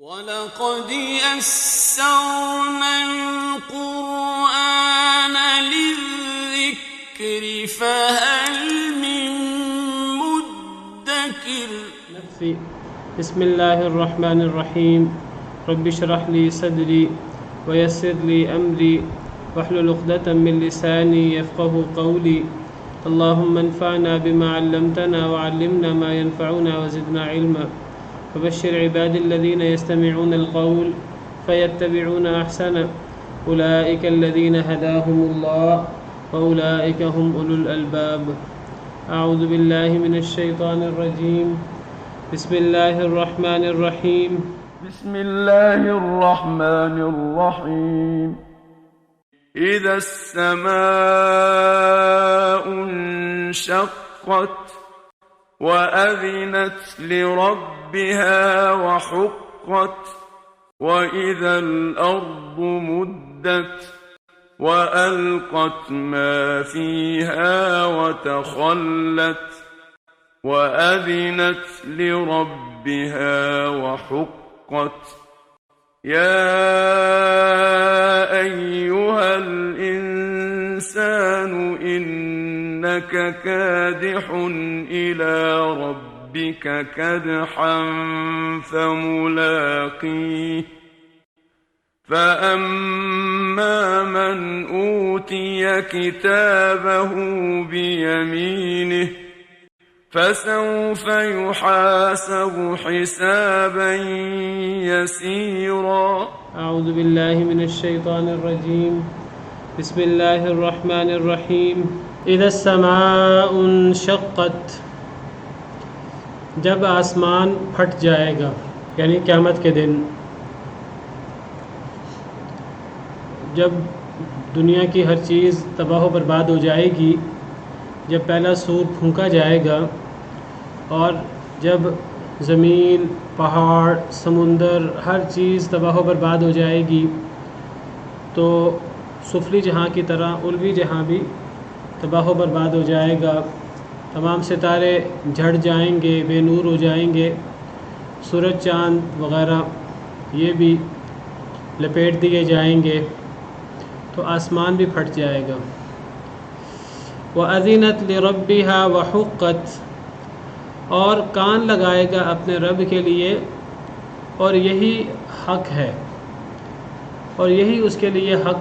وَلَقَدْ يَسَّرْنَا الْقُرْآنَ لِلذِّكْرِ فَهَلْ مِن مُّدَّكِرٍ نفسي بسم الله الرحمن الرحيم رب اشرح لي صدري ويسر لي أمري واحلل عقدة من لساني يفقهوا قولي اللهم انفعنا بما علمتنا وعلمنا ما ينفعنا وزدنا علما وبشر عباد الذين يستمعون القول فيتبعون أحسنه أولئك الذين هداهم الله وأولئك هم أولو الألباب أعوذ بالله من الشيطان الرجيم بسم الله الرحمن الرحيم بسم الله الرحمن الرحيم إذا السماء انشقت وأذنت لربها وحقت وإذا الأرض مدت وألقت ما فيها وتخلت وأذنت لربها وحقت يا أيها الإنسان إنك كادح إلى ربك كدحا فملاقيه فأما من أوتي كتابه بيمينه فسوف يحاسب حسابا يسيرا أعوذ بالله من الشيطان الرجيم بسم الله الرحمن الرحيم إذا السماء انشقت جب آسمان پھٹ جائے گا یعنی قیامت کے دن جب دنیا کی ہر چیز تباہ و برباد ہو جائے گی، جب پہلا سور پھونکا جائے گا اور جب زمین، پہاڑ، سمندر ہر چیز تباہ و برباد ہو جائے گی تو سفلی جہاں کی طرح علوی جہاں بھی تباہ و برباد ہو جائے گا، تمام ستارے جھڑ جائیں گے، بے نور ہو جائیں گے، سورج چاند وغیرہ یہ بھی لپیٹ دیے جائیں گے تو آسمان بھی پھٹ جائے گا۔ وَأَذِنَتْ لِرَبِّهَا وَحُقَّتْ اور کان لگائے گا اپنے رب کے لیے اور یہی حق ہے اور یہی اس کے لیے حق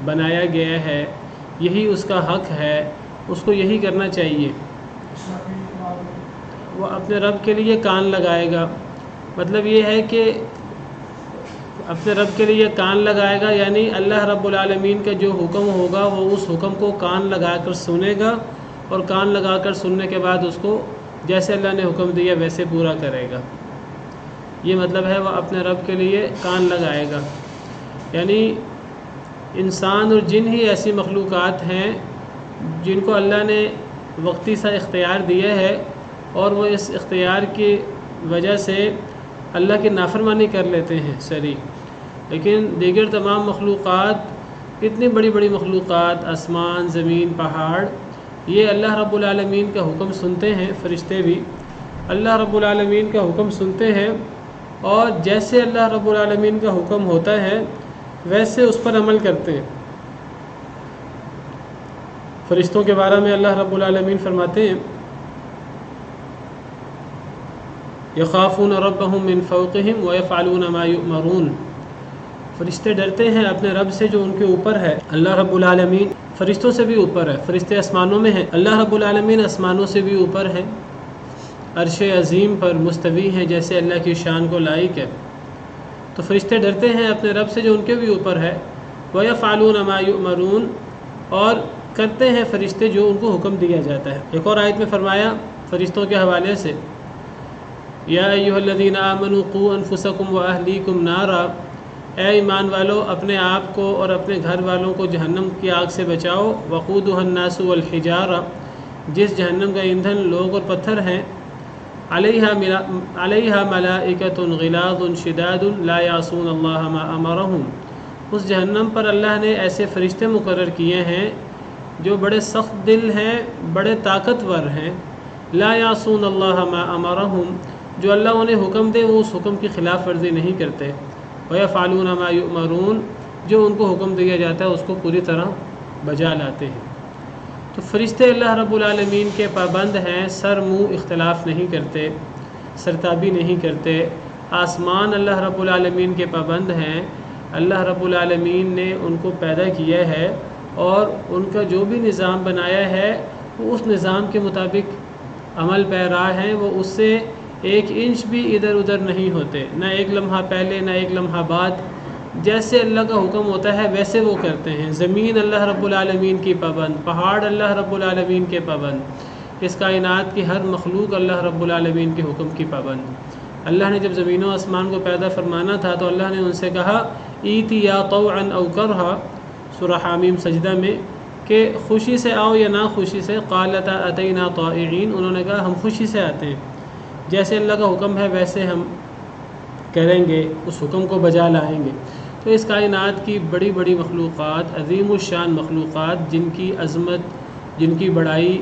بنایا گیا ہے، یہی اس کا حق ہے، اس کو یہی کرنا چاہیے۔ وہ اپنے رب کے لیے کان لگائے گا، مطلب یہ ہے کہ اپنے رب کے لیے کان لگائے گا یعنی اللہ رب العالمین کا جو حکم ہوگا وہ اس حکم کو کان لگا کر سنے گا اور کان لگا کر سننے کے بعد اس کو جیسے اللہ نے حکم دیا ویسے پورا کرے گا۔ یہ مطلب ہے وہ اپنے رب کے لیے کان لگائے گا، یعنی انسان اور جن ہی ایسی مخلوقات ہیں جن کو اللہ نے وقتی سا اختیار دیا ہے اور وہ اس اختیار کی وجہ سے اللہ کی نافرمانی کر لیتے ہیں سری، لیکن دیگر تمام مخلوقات، اتنی بڑی بڑی مخلوقات، آسمان، زمین، پہاڑ، یہ اللہ رب العالمین کا حکم سنتے ہیں، فرشتے بھی اللہ رب العالمین کا حکم سنتے ہیں اور جیسے اللہ رب العالمین کا حکم ہوتا ہے ویسے اس پر عمل کرتے ہیں۔ فرشتوں کے بارے میں اللہ رب العالمین فرماتے ہیں یخافون ربهم من فوقهم ويفعلون ما يؤمرون، فرشتے ڈرتے ہیں اپنے رب سے جو ان کے اوپر ہے۔ اللہ رب العالمین فرشتوں سے بھی اوپر ہے، فرشتے آسمانوں میں ہیں، اللہ رب العالمین آسمانوں سے بھی اوپر ہے، عرش عظیم پر مستوی ہیں جیسے اللہ کی شان کو لائق ہے۔ تو فرشتے ڈرتے ہیں اپنے رب سے جو ان کے بھی اوپر ہے، وَيَفْعَلُونَ مَا يُؤْمَرُونَ اور کرتے ہیں فرشتے جو ان کو حکم دیا جاتا ہے۔ ایک اور آیت میں فرمایا فرشتوں کے حوالے سے یا ایھا الذین آمنوا قوا انفسکم واہلیکم نارا، اے ایمان والو اپنے آپ کو اور اپنے گھر والوں کو جہنم کی آگ سے بچاؤ، وقودھا الناس والحجارہ جس جہنم کا ایندھن لوگ اور پتھر ہیں، علیہا ملائکۃ غلاظ شداد لا یعصون اللہ ما امرہم، اس جہنم پر اللہ نے ایسے فرشتے مقرر کیے ہیں جو بڑے سخت دل ہیں، بڑے طاقتور ہیں، لا یعصون اللہ ما امرہم، جو اللہ انہیں حکم دے وہ اس حکم کی خلاف ورزی نہیں کرتے، وَيَفْعَلُونَ مَا يُؤْمَرُونَ جو ان کو حکم دیا جاتا ہے اس کو پوری طرح بجا لاتے ہیں۔ تو فرشتے اللہ رب العالمین کے پابند ہیں، سر منہ اختلاف نہیں کرتے، سرتابی نہیں کرتے۔ آسمان اللہ رب العالمین کے پابند ہیں، اللہ رب العالمین نے ان کو پیدا کیا ہے اور ان کا جو بھی نظام بنایا ہے وہ اس نظام کے مطابق عمل پیرا ہیں، وہ اس سے ایک انچ بھی ادھر ادھر نہیں ہوتے، نہ ایک لمحہ پہلے نہ ایک لمحہ بعد، جیسے اللہ کا حکم ہوتا ہے ویسے وہ کرتے ہیں۔ زمین اللہ رب العالمین کی پابند، پہاڑ اللہ رب العالمین کے پابند، اس کائنات کی ہر مخلوق اللہ رب العالمین کے حکم کی پابند۔ اللہ نے جب زمین و آسمان کو پیدا فرمانا تھا تو اللہ نے ان سے کہا ایتی یا طوعا او کرہا، سورہ حامیم سجدہ میں، کہ خوشی سے آؤ یا نہ خوشی سے، قالتا اتینا طائعین، انہوں نے کہا ہم خوشی سے آتے ہیں، جیسے اللہ کا حکم ہے ویسے ہم کریں گے، اس حکم کو بجا لائیں گے۔ تو اس کائنات کی بڑی بڑی مخلوقات، عظیم الشان مخلوقات، جن کی عظمت، جن کی بڑائی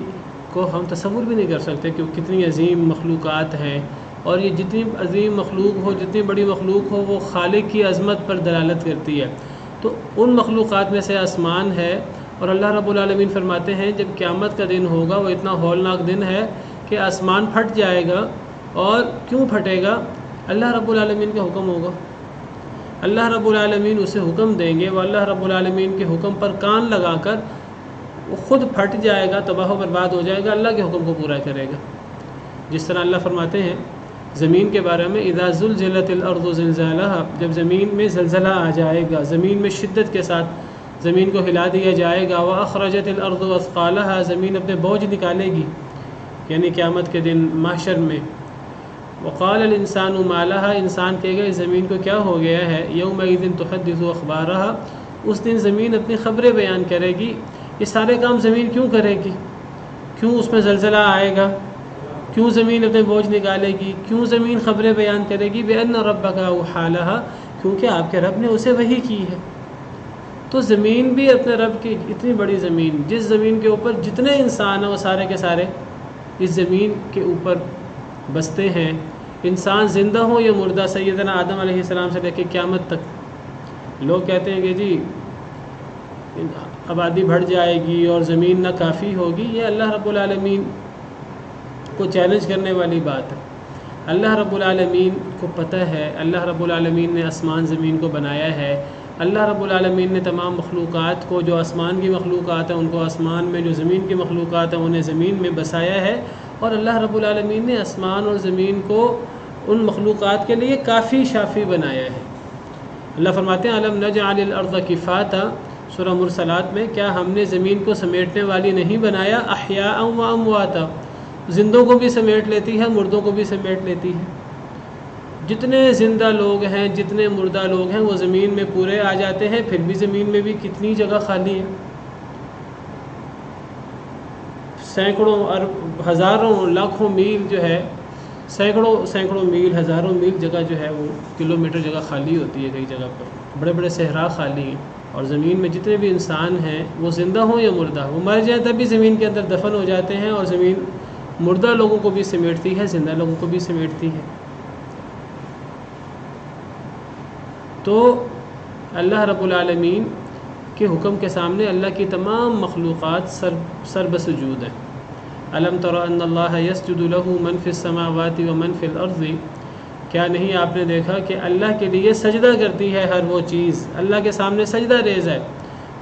کو ہم تصور بھی نہیں کر سکتے کہ وہ کتنی عظیم مخلوقات ہیں، اور یہ جتنی عظیم مخلوق ہو، جتنی بڑی مخلوق ہو، وہ خالق کی عظمت پر دلالت کرتی ہے۔ تو ان مخلوقات میں سے آسمان ہے، اور اللہ رب العالمین فرماتے ہیں جب قیامت کا دن ہوگا وہ اتنا ہولناک دن ہے کہ آسمان پھٹ جائے گا، اور کیوں پھٹے گا؟ اللہ رب العالمین کا حکم ہوگا، اللہ رب العالمین اسے حکم دیں گے، وہ اللہ رب العالمین کے حکم پر کان لگا کر وہ خود پھٹ جائے گا، تباہ و برباد ہو جائے گا، اللہ کے حکم کو پورا کرے گا۔ جس طرح اللہ فرماتے ہیں زمین کے بارے میں اذا زلزلت الارض زلزالها، جب زمین میں زلزلہ آ جائے گا، زمین میں شدت کے ساتھ زمین کو ہلا دیا جائے گا، واخرجت الارض اثقالها، زمین اپنے بوجھ نکالے گی، یعنی قیامت کے دن محشر میں، وقال الانسان ما لها، انسان کہے گا اس زمین کو کیا ہو گیا ہے، یومئذ تحدث اخبارها، اس دن زمین اپنی خبریں بیان کرے گی۔ یہ سارے کام زمین کیوں کرے گی؟ کیوں اس میں زلزلہ آئے گا؟ کیوں زمین اپنے بوجھ نکالے گی؟ کیوں زمین خبریں بیان کرے گی؟ بأن ربک اوحی لها، کیونکہ آپ کے رب نے اسے وحی کی ہے۔ تو زمین بھی اپنے رب کی، اتنی بڑی زمین، جس زمین کے اوپر جتنے انسان ہیں وہ سارے کے سارے اس زمین کے اوپر بستے ہیں، انسان زندہ ہوں یا مردہ، سیدنا آدم علیہ السلام سے لے کے قیامت تک۔ لوگ کہتے ہیں کہ جی آبادی بڑھ جائے گی اور زمین نہ کافی ہوگی، یہ اللہ رب العالمین کو چیلنج کرنے والی بات ہے۔ اللہ رب العالمین کو پتہ ہے، اللہ رب العالمین نے آسمان زمین کو بنایا ہے، اللہ رب العالمین نے تمام مخلوقات کو، جو آسمان کی مخلوقات ہیں ان کو آسمان میں، جو زمین کی مخلوقات ہیں انہیں زمین میں بسایا ہے، اور اللہ رب العالمین نے آسمان اور زمین کو ان مخلوقات کے لیے کافی شافی بنایا ہے۔ اللہ فرماتے ہیں الم نجعل الارض کفاتا، سورہ مرسلات میں، کیا ہم نے زمین کو سمیٹنے والی نہیں بنایا، احیاء و امواتا، زندوں کو بھی سمیٹ لیتی ہے، مردوں کو بھی سمیٹ لیتی ہے۔ جتنے زندہ لوگ ہیں، جتنے مردہ لوگ ہیں وہ زمین میں پورے آ جاتے ہیں، پھر بھی زمین میں بھی کتنی جگہ خالی ہے، سینکڑوں ہزاروں لاکھوں میل جو ہے، سینکڑوں میل، ہزاروں میل جگہ جو ہے وہ کلومیٹر جگہ خالی ہوتی ہے، کئی جگہ پر بڑے بڑے صحرا خالی ہیں۔ اور زمین میں جتنے بھی انسان ہیں وہ زندہ ہوں یا مردہ، وہ مر جائیں تب بھی زمین کے اندر دفن ہو جاتے ہیں، اور زمین مردہ لوگوں کو بھی سمیٹتی ہے، زندہ لوگوں کو بھی سمیٹتی ہے۔ تو اللہ رب العالمین کے حکم کے سامنے اللہ کی تمام مخلوقات سر بسجود ہیں۔ الم تر ان اللہ یسجد له من فی السماوات ومن فی الارض، کیا نہیں آپ نے دیکھا کہ اللہ کے لیے سجدہ کرتی ہے ہر وہ چیز، اللہ کے سامنے سجدہ ریز ہے،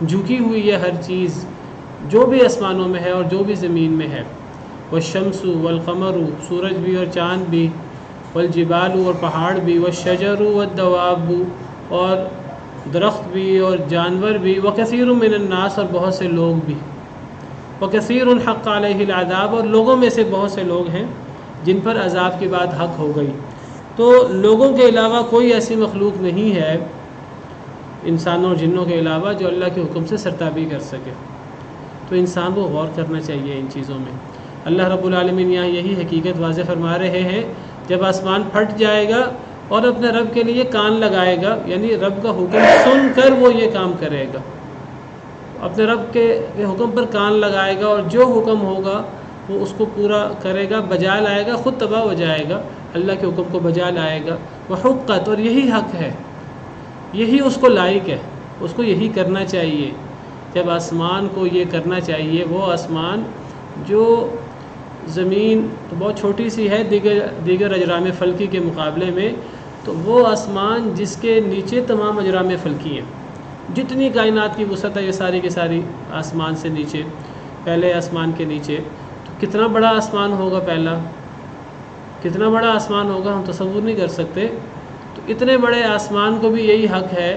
جھکی ہوئی ہے ہر چیز جو بھی آسمانوں میں ہے اور جو بھی زمین میں ہے۔ والشمس والقمر، سورج بھی اور چاند بھی، والجبال اور پہاڑ بھی، والشجر والدواب، اور درخت بھی اور جانور بھی، وکثیر من الناس، اور بہت سے لوگ بھی، وکثیر حق علیہ العذاب، اور لوگوں میں سے بہت سے لوگ ہیں جن پر عذاب کی بات حق ہو گئی۔ تو لوگوں کے علاوہ کوئی ایسی مخلوق نہیں ہے، انسانوں اور جنوں کے علاوہ، جو اللہ کے حکم سے سرتابی کر سکے۔ تو انسان کو غور کرنا چاہیے ان چیزوں میں۔ اللہ رب العالمین یہاں یہی حقیقت واضح فرما رہے ہیں، جب آسمان پھٹ جائے گا اور اپنے رب کے لیے کان لگائے گا، یعنی رب کا حکم سن کر وہ یہ کام کرے گا، اپنے رب کے حکم پر کان لگائے گا، اور جو حکم ہوگا وہ اس کو پورا کرے گا، بجا لائے گا، خود تباہ ہو جائے گا، اللہ کے حکم کو بجا لائے گا۔ وحقت، اور یہی حق ہے، یہی اس کو لائق ہے، اس کو یہی کرنا چاہیے۔ جب آسمان کو یہ کرنا چاہیے، وہ آسمان جو زمین تو بہت چھوٹی سی ہے دیگر اجرام فلکی کے مقابلے میں، تو وہ آسمان جس کے نیچے تمام اجرام فلکی ہیں، جتنی کائنات کی وسعت ہے یہ ساری کی ساری آسمان سے نیچے، پہلے آسمان کے نیچے، تو کتنا بڑا آسمان ہوگا، پہلا کتنا بڑا آسمان ہوگا ہم تصور نہیں کر سکتے۔ تو اتنے بڑے آسمان کو بھی یہی حق ہے،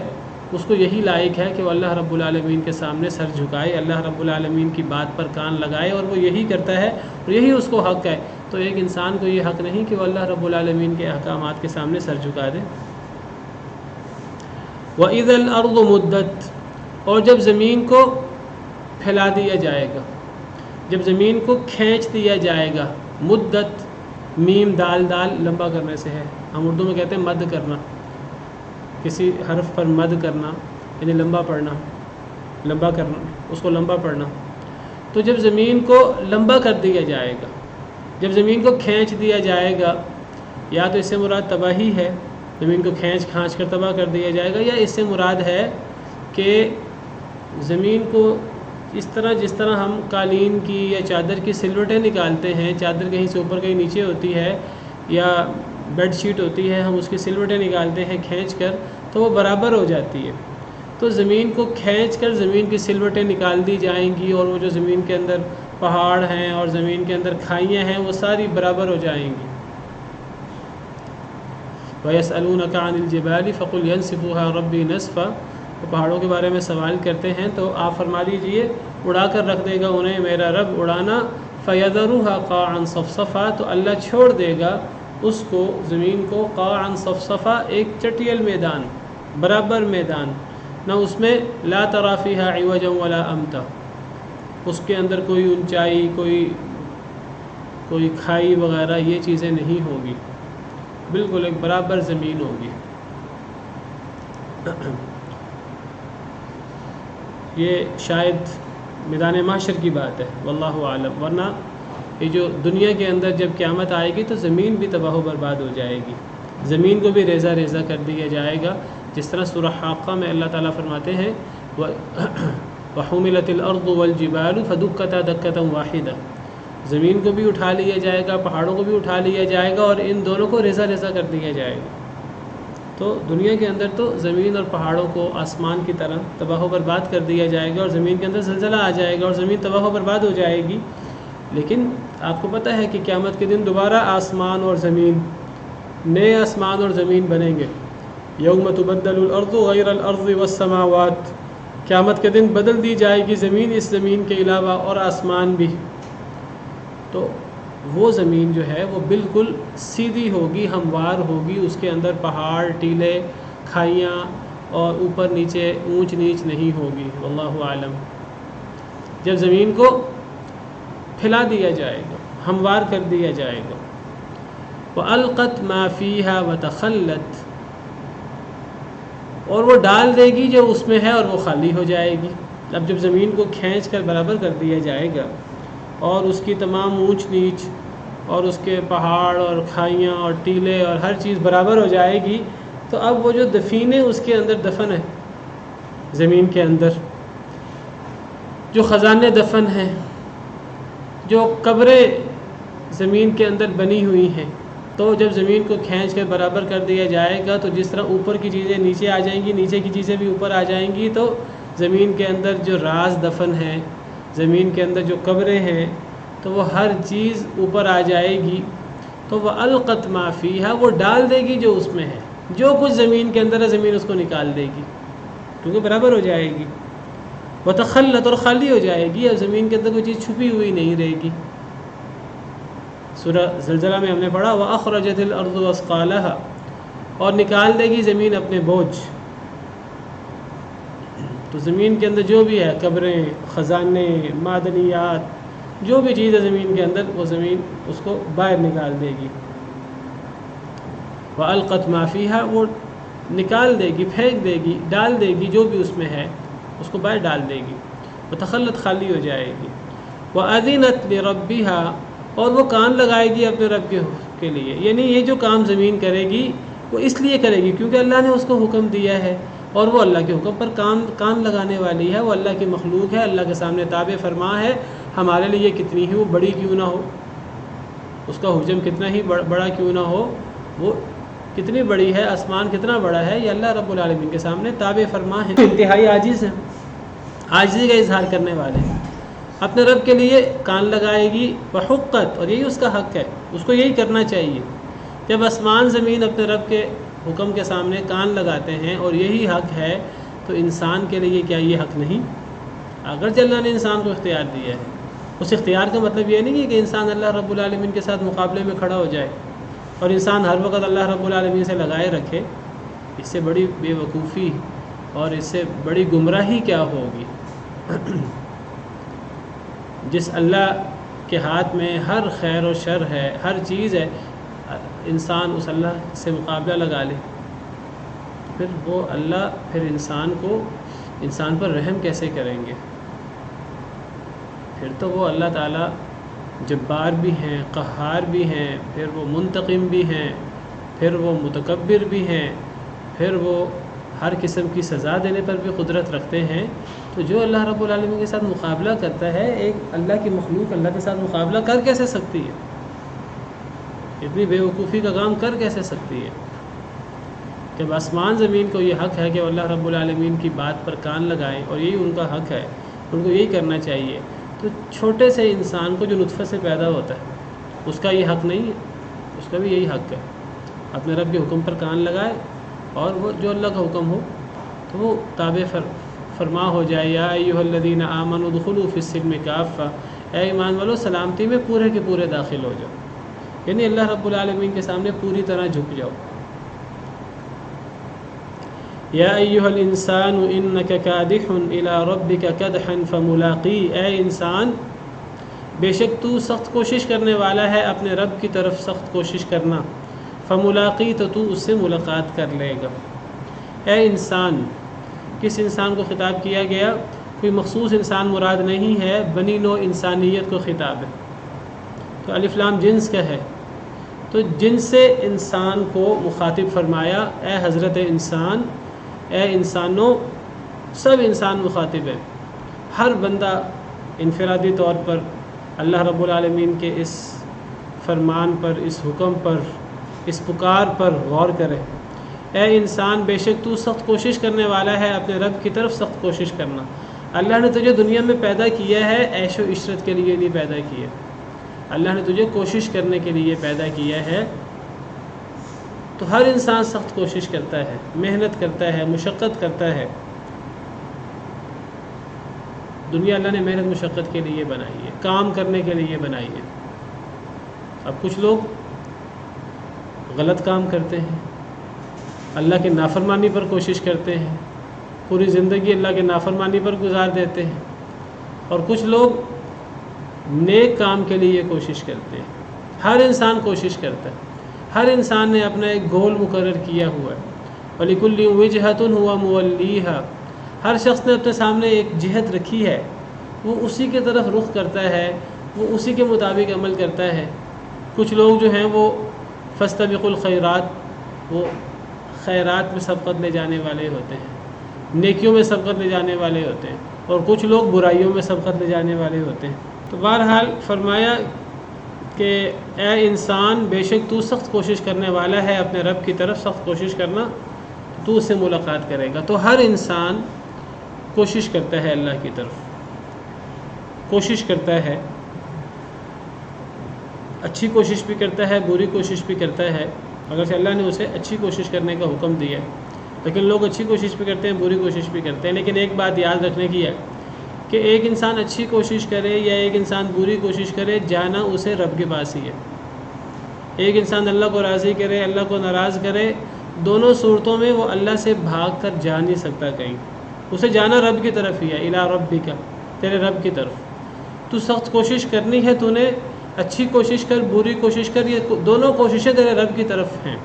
اس کو یہی لائق ہے کہ وہ اللہ رب العالمین کے سامنے سر جھکائے، اللہ رب العالمین کی بات پر کان لگائے، اور وہ یہی کرتا ہے اور یہی اس کو حق ہے۔ تو ایک انسان کو یہ حق نہیں کہ وہ اللہ رب العالمین کے احکامات کے سامنے سر جھکا دے۔ وَإِذَا الْأَرْضُ مُدَّتْ، اور جب زمین کو پھیلا دیا جائے گا، جب زمین کو کھینچ دیا جائے گا، مدت میم دال لمبا کرنے سے ہے، ہم اردو میں کہتے ہیں مد کرنا، کسی حرف پر مد کرنا یعنی لمبا پڑھنا، لمبا کرنا، اس کو لمبا پڑھنا۔ تو جب زمین کو لمبا کر دیا جائے گا، جب زمین کو کھینچ دیا جائے گا، یا تو اس سے مراد تباہی ہے، زمین کو کھینچ کر تباہ کر دیا جائے گا، یا اس سے مراد ہے کہ زمین کو جس طرح ہم قالین کی یا چادر کی سلوٹیں نکالتے ہیں، چادر کہیں سے اوپر کہیں نیچے ہوتی ہے یا بیڈ شیٹ ہوتی ہے، ہم اس کی سلوٹیں نکالتے ہیں کھینچ کر تو وہ برابر ہو جاتی ہے۔ تو زمین کو کھینچ کر زمین کی سلوٹیں نکال دی جائیں گی، اور وہ جو زمین کے اندر پہاڑ ہیں اور زمین کے اندر کھائیاں ہیں وہ ساری برابر ہو جائیں گی۔ وَيَسْأَلُونَكَ عَنِ الْجِبَالِ فَقُلْ يَنْسِفُهَا رَبِّي نَسْفًا، وہ پہاڑوں کے بارے میں سوال کرتے ہیں تو آپ فرما دیجئے اڑا کر رکھ دے گا انہیں میرا رب اڑانا، فَيَذَرُهَا قَاعًا صَفْصَفًا، تو اللہ چھوڑ دے گا اس کو، زمین کو، قاعًا صفصفا، ایک چٹیل میدان، برابر میدان، نہ اس میں لا تری فیہا عوجا ولا امتا، اس کے اندر کوئی اونچائی، کوئی کھائی وغیرہ یہ چیزیں نہیں ہوگی، بالکل ایک برابر زمین ہوگی۔ یہ شاید میدان محشر کی بات ہے، واللہ عالم، ورنہ یہ جو دنیا کے اندر جب قیامت آئے گی تو زمین بھی تباہ و برباد ہو جائے گی، زمین کو بھی ریزہ ریزہ کر دیا جائے گا، جس طرح سورہ حاقہ میں اللہ تعالیٰ فرماتے ہیں وَحُمِلَتِ الْأَرْضُ وَالْجِبَالُ فَدُكَّتَا دَكَّةً وَاحِدَةً، زمین کو بھی اٹھا لیا جائے گا، پہاڑوں کو بھی اٹھا لیا جائے گا، اور ان دونوں کو ریزہ ریزہ کر دیا جائے گا۔ تو دنیا کے اندر تو زمین اور پہاڑوں کو آسمان کی طرح تباہ و برباد کر دیا جائے گا، اور زمین کے اندر زلزلہ آ جائے گا اور زمین تباہ و برباد ہو جائے گی۔ لیکن آپ کو پتہ ہے کہ قیامت کے دن دوبارہ آسمان اور زمین، نئے آسمان اور زمین بنیں گے۔ یوم تبدل الارض غیر الارض والسماوات، قیامت کے دن بدل دی جائے گی زمین اس زمین کے علاوہ اور آسمان بھی۔ تو وہ زمین جو ہے وہ بالکل سیدھی ہوگی، ہموار ہوگی، اس کے اندر پہاڑ، ٹیلے، کھائیاں اور اوپر نیچے اونچ نیچ نہیں ہوگی، واللہ عالم۔ جب زمین کو پھیلا دیا جائے گا، ہموار کر دیا جائے گا، وَأَلْقَتْ مَا فِيهَا وَتَخَلَّتْ، اور وہ ڈال دے گی جو اس میں ہے اور وہ خالی ہو جائے گی۔ اب جب زمین کو کھینچ کر برابر کر دیا جائے گا اور اس کی تمام اونچ نیچ اور اس کے پہاڑ اور کھائیاں اور ٹیلے اور ہر چیز برابر ہو جائے گی، تو اب وہ جو دفینیں اس کے اندر دفن ہیں، زمین کے اندر جو خزانے دفن ہیں، جو قبریں زمین کے اندر بنی ہوئی ہیں، تو جب زمین کو کھینچ کر برابر کر دیا جائے گا تو جس طرح اوپر کی چیزیں نیچے آ جائیں گی، نیچے کی چیزیں بھی اوپر آ جائیں گی، تو زمین کے اندر جو راز دفن ہیں، زمین کے اندر جو قبریں ہیں، تو وہ ہر چیز اوپر آ جائے گی۔ تو وہ القت ما فیہا، وہ ڈال دے گی جو اس میں ہے، جو کچھ زمین کے اندر ہے زمین اس کو نکال دے گی کیونکہ برابر ہو جائے گی۔ وتخلت، اور خالی ہو جائے گی، اب زمین کے اندر کوئی چیز چھپی ہوئی نہیں رہے گی۔ سورہ زلزلہ میں ہم نے پڑھا وَأَخْرَجَتِ الْأَرْضُ أَثْقَالَهَا، اور نکال دے گی زمین اپنے بوجھ۔ تو زمین کے اندر جو بھی ہے، قبریں، خزانے، معدنیات، جو بھی چیز ہے زمین کے اندر، وہ زمین اس کو باہر نکال دے گی۔ وَأَلْقَتْ مَا فِيهَا، وہ نکال دے گی، پھینک دے گی، ڈال دے گی جو بھی اس میں ہے، اس کو باہر ڈال دے گی۔ وتخلت، خالی ہو جائے گی۔ وَأَذِنَتْ لِرَبِّهَا، اور وہ کان لگائے گی اپنے رب کے لیے، یعنی یہ جو کام زمین کرے گی وہ اس لیے کرے گی کیونکہ اللہ نے اس کو حکم دیا ہے، اور وہ اللہ کے حکم پر کان لگانے والی ہے، وہ اللہ کی مخلوق ہے، اللہ کے سامنے تابع فرما ہے، ہمارے لیے کتنی ہی وہ بڑی کیوں نہ ہو، اس کا حجم کتنا ہی بڑا کیوں نہ ہو، وہ کتنی بڑی ہے، آسمان کتنا بڑا ہے، یہ اللہ رب العالمین کے سامنے تابع فرما ہے، انتہائی عاجز ہیں، عاجزی کا اظہار کرنے والے ہیں، اپنے رب کے لیے کان لگائے گی، وحقت، اور یہی اس کا حق ہے، اس کو یہی کرنا چاہیے۔ جب آسمان زمین اپنے رب کے حکم کے سامنے کان لگاتے ہیں اور یہی حق ہے، تو انسان کے لیے کیا یہ حق نہیں؟ اگرچہ اللہ نے انسان کو اختیار دیا ہے، اس اختیار کا مطلب یہ نہیں ہے کہ انسان اللہ رب العالمین کے ساتھ مقابلے میں کھڑا ہو جائے اور انسان ہر وقت اللہ رب العالمین سے لگائے رکھے۔ اس سے بڑی بے وقوفی اور اس سے بڑی گمراہی کیا ہوگی؟ جس اللہ کے ہاتھ میں ہر خیر و شر ہے، ہر چیز ہے، انسان اس اللہ سے مقابلہ لگا لے، پھر وہ اللہ پھر انسان پر رحم کیسے کریں گے؟ پھر تو وہ اللہ تعالیٰ جبار بھی ہیں، قہار بھی ہیں، پھر وہ منتقم بھی ہیں، پھر وہ متکبر بھی ہیں، پھر وہ ہر قسم کی سزا دینے پر بھی قدرت رکھتے ہیں۔ تو جو اللہ رب العالمین کے ساتھ مقابلہ کرتا ہے، ایک اللہ کی مخلوق اللہ کے ساتھ مقابلہ کر کیسے سکتی ہے؟ اتنی بے وقوفی کا کام کر کیسے سکتی ہے؟ جب آسمان زمین کو یہ حق ہے کہ اللہ رب العالمین کی بات پر کان لگائیں اور یہی ان کا حق ہے، ان کو یہی کرنا چاہیے، تو چھوٹے سے انسان کو جو نطفے سے پیدا ہوتا ہے اس کا یہ حق نہیں ہے؟ اس کا بھی یہی حق ہے، اپنے رب کے حکم پر کان لگائے اور وہ جو اللہ کا حکم ہو تو وہ تابع فرما ہو جائے۔ یا ایھا الذین آمنوا ادخلوا فی السلم کافہ، اے ایمان والو سلامتی میں پورے کے پورے داخل ہو جاؤ، یعنی اللہ رب العالمین کے سامنے پوری طرح جھک جاؤ۔ یا ایھا الانسان انک کادح الی ربک کدحا فملاقی، اے انسان بے شک تو سخت کوشش کرنے والا ہے اپنے رب کی طرف سخت کوشش کرنا، فملاقی تو اس سے ملاقات کر لے گا۔ اے انسان، کس انسان کو خطاب کیا گیا؟ کوئی مخصوص انسان مراد نہیں ہے، بنی نوع انسانیت کو خطاب ہے، تو الف لام جنس کا ہے، تو جنس سے انسان کو مخاطب فرمایا، اے حضرت انسان، اے انسانوں، سب انسان مخاطب ہے۔ ہر بندہ انفرادی طور پر اللہ رب العالمین کے اس فرمان پر، اس حکم پر، اس پکار پر غور کرے۔ اے انسان بے شک تو سخت کوشش کرنے والا ہے اپنے رب کی طرف سخت کوشش کرنا۔ اللہ نے تجھے دنیا میں پیدا کیا ہے عیش و عشرت کے لیے نہیں پیدا کیا، اللہ نے تجھے کوشش کرنے کے لیے پیدا کیا ہے۔ تو ہر انسان سخت کوشش کرتا ہے، محنت کرتا ہے، مشقت کرتا ہے۔ دنیا اللہ نے محنت مشقت کے لیے بنائی ہے، کام کرنے کے لیے بنائی ہے۔ اب کچھ لوگ غلط کام کرتے ہیں، اللہ کے نافرمانی پر کوشش کرتے ہیں، پوری زندگی اللہ کے نافرمانی پر گزار دیتے ہیں، اور کچھ لوگ نیک کام کے لیے کوشش کرتے ہیں۔ ہر انسان کوشش کرتا ہے، ہر انسان نے اپنا ایک گول مقرر کیا ہوا ہے، وَلِكُلِّ وِجْهَةٌ هُوَ مُوَلِّيهَا، ہر شخص نے اپنے سامنے ایک جہت رکھی ہے، وہ اسی کی طرف رخ کرتا ہے، وہ اسی کے مطابق عمل کرتا ہے۔ کچھ لوگ جو ہیں وہ فَاسْتَبِقُوا الْخَيْرَاتِ، وہ خیرات میں سبقت لے جانے والے ہوتے ہیں، نیکیوں میں سبقت لے جانے والے ہوتے ہیں، اور کچھ لوگ برائیوں میں سبقت لے جانے والے ہوتے ہیں۔ تو بہرحال فرمایا کہ اے انسان بے شک تو سخت کوشش کرنے والا ہے اپنے رب کی طرف سخت کوشش کرنا، تو اس سے ملاقات کرے گا۔ تو ہر انسان کوشش کرتا ہے، اللہ کی طرف کوشش کرتا ہے، اچھی کوشش بھی کرتا ہے، بری کوشش بھی کرتا ہے، اگرچہ اللہ نے اسے اچھی کوشش کرنے کا حکم دیا ہے، لیکن لوگ اچھی کوشش بھی کرتے ہیں، بری کوشش بھی کرتے ہیں۔ لیکن ایک بات یاد رکھنے کی ہے کہ ایک انسان اچھی کوشش کرے یا ایک انسان بری کوشش کرے، جانا اسے رب کے پاس ہی ہے۔ ایک انسان اللہ کو راضی کرے، اللہ کو ناراض کرے، دونوں صورتوں میں وہ اللہ سے بھاگ کر جا نہیں سکتا کہیں، اسے جانا رب کی طرف ہی ہے، الی ربک، تیرے رب کی طرف۔ تو سخت کوشش کرنی ہے، تو نے اچھی کوشش کر، بری کوشش کر، یہ دونوں کوششیں تیرے رب کی طرف ہیں،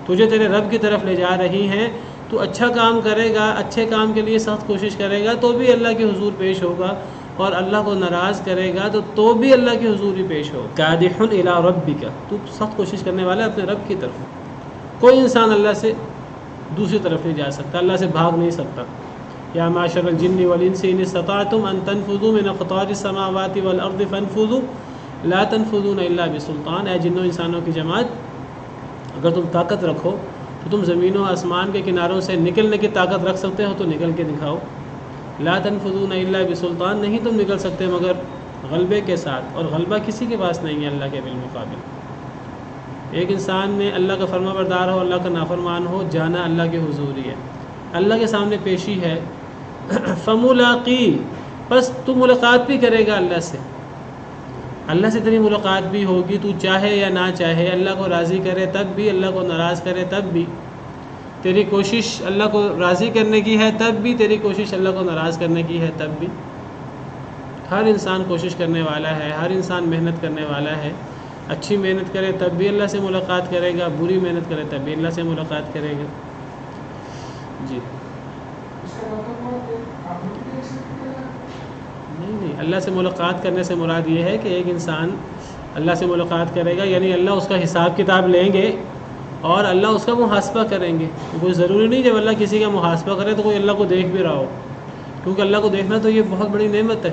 تجھے تیرے رب کی طرف لے جا رہی ہیں۔ تو اچھا کام کرے گا، اچھے کام کے لیے سخت کوشش کرے گا تو بھی اللہ کے حضور پیش ہوگا، اور اللہ کو ناراض کرے گا تو بھی اللہ کی حضور ہی پیش ہو. قادح الی ربک، تو سخت کوشش کرنے والا ہے اپنے رب کی طرف. کوئی انسان اللہ سے دوسری طرف نہیں جا سکتا، اللہ سے بھاگ نہیں سکتا. یا معشر الجن والانس ان استطعتم ان تنفذوا من اقطار السماوات والارض فانفذوا لا تنفذون الا بسلطان. اے جنوں انسانوں کی جماعت، اگر تم طاقت رکھو تو تم زمین و آسمان کے کناروں سے نکلنے کی طاقت رکھ سکتے ہو تو نکل کے دکھاؤ. لا تنفذون الا بسلطان، نہیں تم نکل سکتے مگر غلبے کے ساتھ، اور غلبہ کسی کے پاس نہیں ہے اللہ کے بالمقابل. ایک انسان نے اللہ کا فرما بردار ہو، اللہ کا نافرمان ہو، جانا اللہ کے حضور ہی ہے، اللہ کے سامنے پیشی ہے. فملاقی، بس تو ملاقات بھی کرے گا اللہ سے. اللہ سے تیری ملاقات بھی ہوگی، تو چاہے یا نہ چاہے. اللہ کو راضی کرے تب بھی، اللہ کو ناراض کرے تب بھی. تیری کوشش اللہ کو راضی کرنے کی ہے تب بھی، تیری کوشش اللہ کو ناراض کرنے کی ہے تب بھی. ہر انسان کوشش کرنے والا ہے، ہر انسان محنت کرنے والا ہے. اچھی محنت کرے تب بھی اللہ سے ملاقات کرے گا، بری محنت کرے تب بھی اللہ سے ملاقات کرے گا. جی نہیں، اللہ سے ملاقات کرنے سے مراد یہ ہے کہ ایک انسان اللہ سے ملاقات کرے گا، یعنی اللہ اس کا حساب کتاب لیں گے اور اللہ اس کا محاسبہ کریں گے. کوئی ضروری نہیں جب اللہ کسی کا محاسبہ کرے تو کوئی اللہ کو دیکھ بھی رہا ہو، کیونکہ اللہ کو دیکھنا تو یہ بہت بڑی نعمت ہے.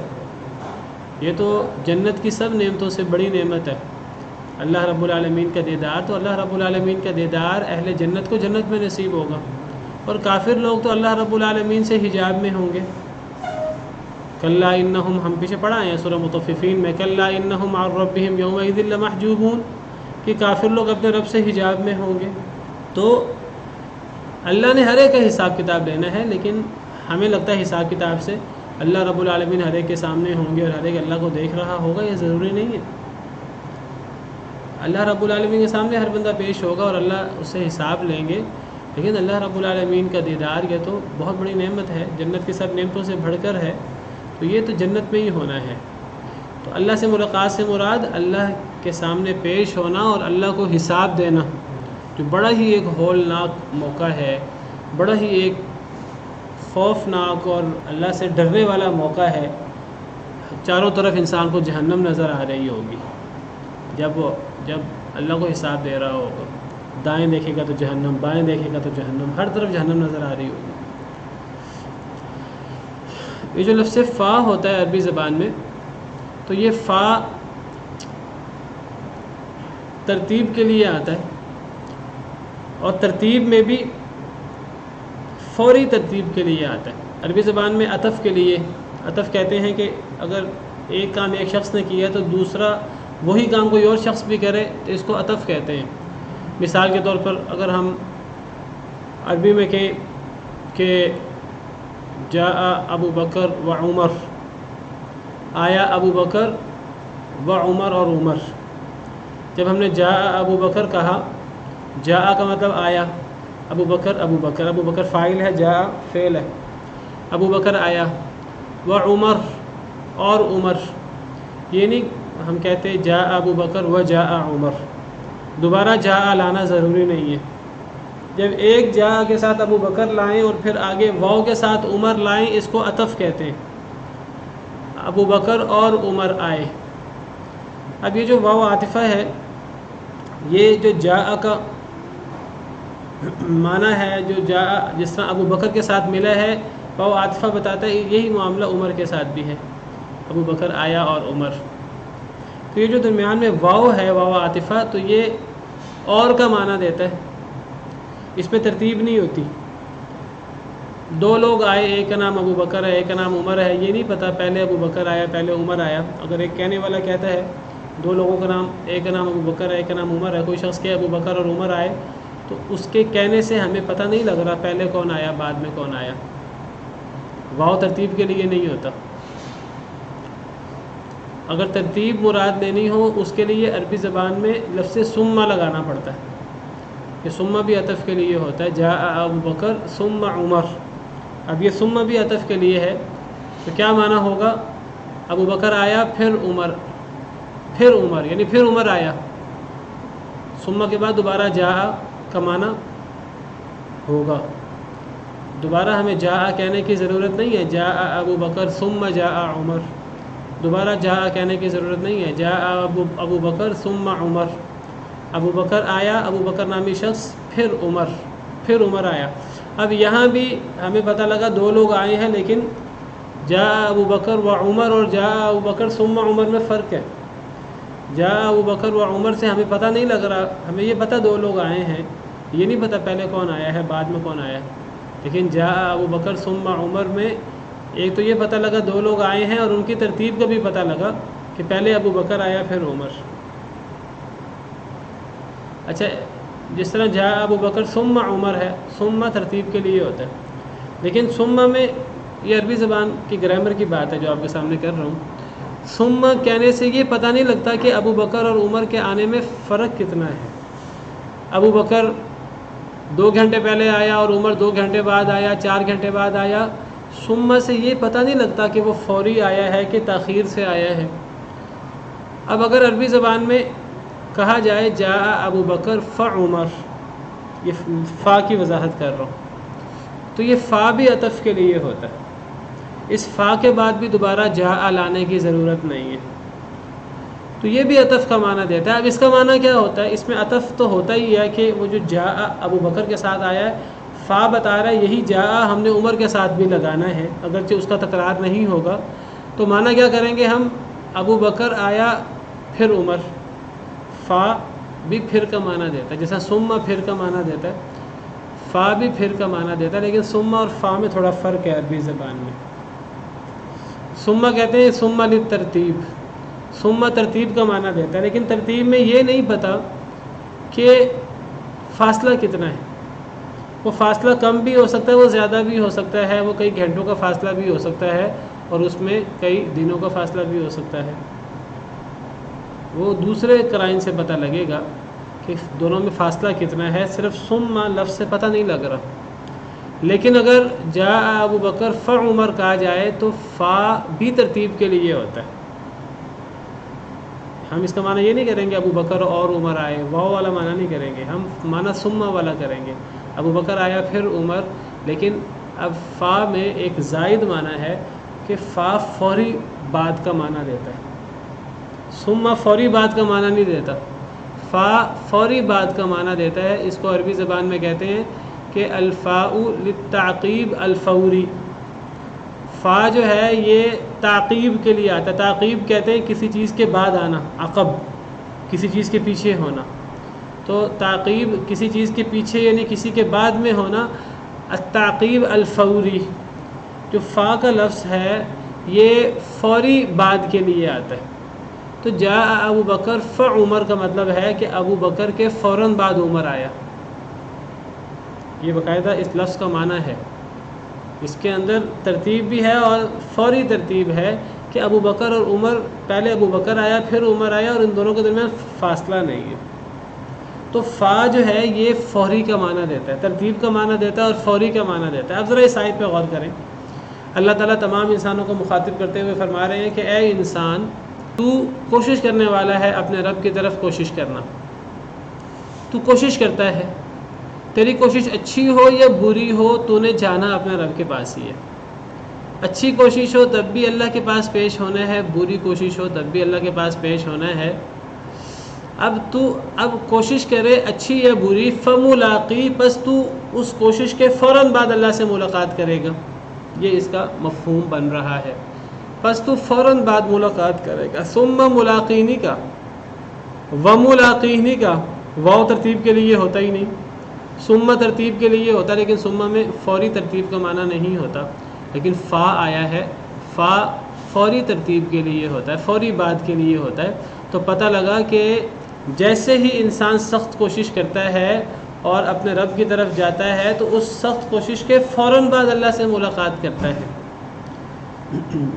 یہ تو جنت کی سب نعمتوں سے بڑی نعمت ہے، اللہ رب العالمین کا دیدار. تو اللہ رب العالمین کا دیدار اہل جنت کو جنت میں نصیب ہوگا، اور کافر لوگ تو اللہ رب العالمین سے حجاب میں ہوں گے. کلا انہم، ہم پیچھے پڑھا ہیں سورہ مطففین میں، کلا انہم عن ربہم یومئذ لمحجوبون، کہ کافر لوگ اپنے رب سے حجاب میں ہوں گے. تو اللہ نے ہر ایک کا حساب کتاب لینا ہے، لیکن ہمیں لگتا ہے حساب کتاب سے اللہ رب العالمین ہر ایک کے سامنے ہوں گے اور ہر ایک اللہ کو دیکھ رہا ہوگا. یہ ضروری نہیں ہے. اللہ رب العالمین کے سامنے ہر بندہ پیش ہوگا اور اللہ اس سے حساب لیں گے، لیکن اللہ رب العالمین کا دیدار یہ تو بہت بڑی نعمت ہے، جنت کی سب نعمتوں سے بڑھ کر ہے. تو یہ تو جنت میں ہی ہونا ہے. تو اللہ سے ملاقات سے مراد اللہ کے سامنے پیش ہونا اور اللہ کو حساب دینا، جو بڑا ہی ایک ہولناک موقع ہے، بڑا ہی ایک خوفناک اور اللہ سے ڈرنے والا موقع ہے. چاروں طرف انسان کو جہنم نظر آ رہی ہوگی جب اللہ کو حساب دے رہا ہوگا. دائیں دیکھے گا تو جہنم، بائیں دیکھے گا تو جہنم، ہر طرف جہنم نظر آ رہی ہوگی. یہ جو لفظ فا ہوتا ہے عربی زبان میں، تو یہ فا ترتیب کے لیے آتا ہے، اور ترتیب میں بھی فوری ترتیب کے لیے آتا ہے. عربی زبان میں عطف کے لیے، عطف کہتے ہیں کہ اگر ایک کام ایک شخص نے کیا تو دوسرا وہی کام کوئی اور شخص بھی کرے تو اس کو عطف کہتے ہیں. مثال کے طور پر اگر ہم عربی میں کہیں کہ جاء ابو بکر و عمر، آیا ابو بکر و عمر اور عمر. جب ہم نے جاء ابو بکر کہا، جاء کا مطلب آیا، ابو بکر فاعل ہے، جاء فعل ہے. ابو بکر آیا، و عمر اور عمر. یہ نہیں ہم کہتے جاء ابو بکر و جاء عمر، دوبارہ جاء لانا ضروری نہیں ہے. جب ایک جاء کے ساتھ ابو بکر لائیں اور پھر آگے واو کے ساتھ عمر لائیں، اس کو عطف کہتے ہیں. ابو بکر اور عمر آئے. اب یہ جو واو عاطفہ ہے، یہ جو جاء کا معنی ہے، جو جاء جس طرح ابو بکر کے ساتھ ملا ہے، واو عاطفہ بتاتا ہے یہی معاملہ عمر کے ساتھ بھی ہے. ابو بکر آیا اور عمر. تو یہ جو درمیان میں واو ہے، واو عاطفہ، تو یہ اور کا معنی دیتا ہے، اس میں ترتیب نہیں ہوتی. دو لوگ آئے، ایک کا نام ابو بکر ہے، ایک کا نام عمر ہے، یہ نہیں پتہ پہلے ابو بکر آیا پہلے عمر آیا. اگر ایک کہنے والا کہتا ہے دو لوگوں کا نام، ایک کا نام ابو بکر ہے ایک کا نام عمر ہے، کوئی شخص کہ ابو بکر اور عمر آئے، تو اس کے کہنے سے ہمیں پتہ نہیں لگ رہا پہلے کون آیا بعد میں کون آیا. واو ترتیب کے لیے نہیں ہوتا. اگر ترتیب مراد لینی ہو اس کے لیے عربی زبان میں لفظ ثم لگانا پڑتا ہے. یہ ثم بھی عطف کے لیے ہوتا ہے، جاء ابو بکر ثم عمر. اب یہ ثم بھی عطف کے لیے ہے، تو کیا معنی ہوگا؟ ابو بکر آیا پھر عمر، یعنی پھر عمر آیا. ثم کے بعد دوبارہ جاء کا معنی ہوگا. دوبارہ ہمیں جاء کہنے کی ضرورت نہیں ہے، جاء ابو بکر ثم جاء عمر. دوبارہ جا کہنے کی ضرورت نہیں ہے. جا ابو بکر ثم عمر، ابو بکر آیا، ابو بکر نامی شخص، پھر عمر آیا. اب یہاں بھی ہمیں پتہ لگا دو لوگ آئے ہیں، لیکن جا ابو بکر و عمر اور جا ابو بکر ثم عمر میں فرق ہے. جا ابو بکر و عمر سے ہمیں پتہ نہیں لگ رہا، ہمیں یہ پتہ دو لوگ آئے ہیں، یہ نہیں پتہ پہلے کون آیا ہے بعد میں کون آیا ہے. لیکن جا ابو بکر ثم عمر میں ایک تو یہ پتہ لگا دو لوگ آئے ہیں، اور ان کی ترتیب کا بھی پتہ لگا کہ پہلے ابو بکر آیا پھر عمر. اچھا، جس طرح جا ابو بکر ثم عمر ہے، ثم ترتیب کے لیے ہوتا ہے، لیکن ثم میں یہ عربی زبان کی گرامر کی بات ہے جو آپ کے سامنے کر رہا ہوں. ثم کہنے سے یہ پتہ نہیں لگتا کہ ابو بکر اور عمر کے آنے میں فرق کتنا ہے. ابو بکر 2 گھنٹے پہلے آیا اور عمر 2 گھنٹے بعد آیا، 4 گھنٹے بعد آیا. ثم سے یہ پتہ نہیں لگتا کہ وہ فوری آیا ہے کہ تاخیر سے آیا ہے. اب اگر عربی زبان میں کہا جائے جا ابو بکر فعمر، یہ فا کی وضاحت کر رہا ہوں، تو یہ فا بھی عطف کے لیے ہوتا ہے. اس فا کے بعد بھی دوبارہ جا لانے کی ضرورت نہیں ہے، تو یہ بھی عطف کا معنی دیتا ہے. اب اس کا معنی کیا ہوتا ہے؟ اس میں عطف تو ہوتا ہی ہے کہ وہ جو جا ابو بکر کے ساتھ آیا ہے، فا بتا رہا ہے یہی جا ہم نے عمر کے ساتھ بھی لگانا ہے، اگرچہ اس کا تکرار نہیں ہوگا. تو معنی کیا کریں گے ہم؟ ابو بکر آیا پھر عمر. فا بھی پھر کا معنی دیتا ہے، جیسا ثم پھر کا معنی دیتا ہے، فا بھی پھر کا معنی دیتا ہے. لیکن ثم اور فا میں تھوڑا فرق ہے عربی زبان میں. ثم کہتے ہیں ثم للترتیب، ثم ترتیب کا معنی دیتا ہے، لیکن ترتیب میں یہ نہیں پتہ کہ فاصلہ کتنا ہے. وہ فاصلہ کم بھی ہو سکتا ہے، وہ زیادہ بھی ہو سکتا ہے، وہ کئی گھنٹوں کا فاصلہ بھی ہو سکتا ہے، اور اس میں کئی دنوں کا فاصلہ بھی ہو سکتا ہے. وہ دوسرے قرائن سے پتہ لگے گا کہ دونوں میں فاصلہ کتنا ہے، صرف ثم لفظ سے پتہ نہیں لگ رہا. لیکن اگر جا ابو بکر فعمر کہا جائے تو فا بھی ترتیب کے لیے ہوتا ہے. ہم اس کا معنی یہ نہیں کریں گے ابو بکر اور عمر آئے، واو والا معنی نہیں کریں گے، ہم معنی ثم والا کریں گے. ابو بکر آیا پھر عمر، لیکن اب فا میں ایک زائد معنی ہے کہ فا فوری بعد کا معنی دیتا ہے. ثم فوری بعد کا معنی نہیں دیتا، فا فوری بعد کا معنی دیتا ہے. اس کو عربی زبان میں کہتے ہیں کہ الفاء للتعقیب الفوری. فا جو ہے یہ تعقیب کے لیے آتا ہے. تعقیب کہتے ہیں کسی چیز کے بعد آنا، عقب کسی چیز کے پیچھے ہونا. تو تعقیب کسی چیز کے پیچھے یعنی کسی کے بعد میں ہونا. التعقیب الفوری، جو فا کا لفظ ہے یہ فوری بعد کے لیے آتا ہے. تو جا ابو بکر فعمر کا مطلب ہے کہ ابو بکر کے فوراً بعد عمر آیا. یہ باقاعدہ اس لفظ کا معنی ہے. اس کے اندر ترتیب بھی ہے اور فوری ترتیب ہے کہ ابو بکر اور عمر، پہلے ابو بکر آیا پھر عمر آیا، اور ان دونوں کے درمیان فاصلہ نہیں ہے. تو فا جو ہے یہ فوری کا معنی دیتا ہے، ترتیب کا معنی دیتا ہے اور فوری کا معنی دیتا ہے. اب ذرا اس آیت پہ غور کریں. اللہ تعالیٰ تمام انسانوں کو مخاطب کرتے ہوئے فرما رہے ہیں کہ اے انسان، تو کوشش کرنے والا ہے اپنے رب کی طرف کوشش کرنا. تو کوشش کرتا ہے، تیری کوشش اچھی ہو یا بری ہو، تو نے جانا اپنے رب کے پاس ہی ہے. اچھی کوشش ہو تب بھی اللہ کے پاس پیش ہونا ہے، بری کوشش ہو تب بھی اللہ کے پاس پیش ہونا ہے. اب کوشش کرے اچھی یا بری، فملاقی، پس تو اس کوشش کے فوراً بعد اللہ سے ملاقات کرے گا. یہ اس کا مفہوم بن رہا ہے. پس تو فوراً بعد ملاقات کرے گا. ثم ملاقینی کا وملاقینی کا واو ترتیب کے لیے ہوتا ہی نہیں، ثم ترتیب کے لیے ہوتا ہے، لیکن ثم میں فوری ترتیب کا معنی نہیں ہوتا. لیکن فا آیا ہے، فا فوری ترتیب کے لیے ہوتا ہے، فوری بعد کے لیے ہوتا ہے. تو پتہ لگا کہ جیسے ہی انسان سخت کوشش کرتا ہے اور اپنے رب کی طرف جاتا ہے تو اس سخت کوشش کے فوراً بعد اللہ سے ملاقات کرتا ہے.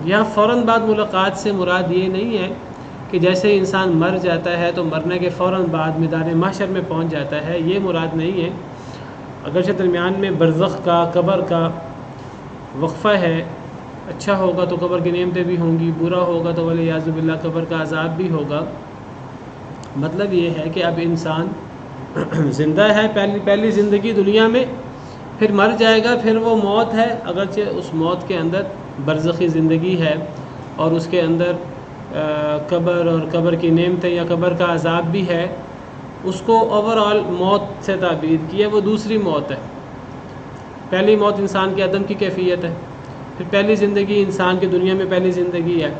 یہاں فوراً بعد ملاقات سے مراد یہ نہیں ہے کہ جیسے انسان مر جاتا ہے تو مرنے کے فوراً بعد میدان محشر میں پہنچ جاتا ہے، یہ مراد نہیں ہے. اگرچہ درمیان میں برزخ کا، قبر کا وقفہ ہے، اچھا ہوگا تو قبر کی نعمتیں بھی ہوں گی، برا ہوگا تو والیاذ باللہ قبر کا عذاب بھی ہوگا. مطلب یہ ہے کہ اب انسان زندہ ہے، پہلی زندگی دنیا میں، پھر مر جائے گا، پھر وہ موت ہے. اگرچہ اس موت کے اندر برزخی زندگی ہے، اور اس کے اندر قبر اور قبر کی نعمتیں یا قبر کا عذاب بھی ہے، اس کو اوور آل موت سے تعبیر کی ہے، وہ دوسری موت ہے۔ پہلی موت انسان کے عدم کی کیفیت ہے، پھر پہلی زندگی انسان کی دنیا میں پہلی زندگی ہے،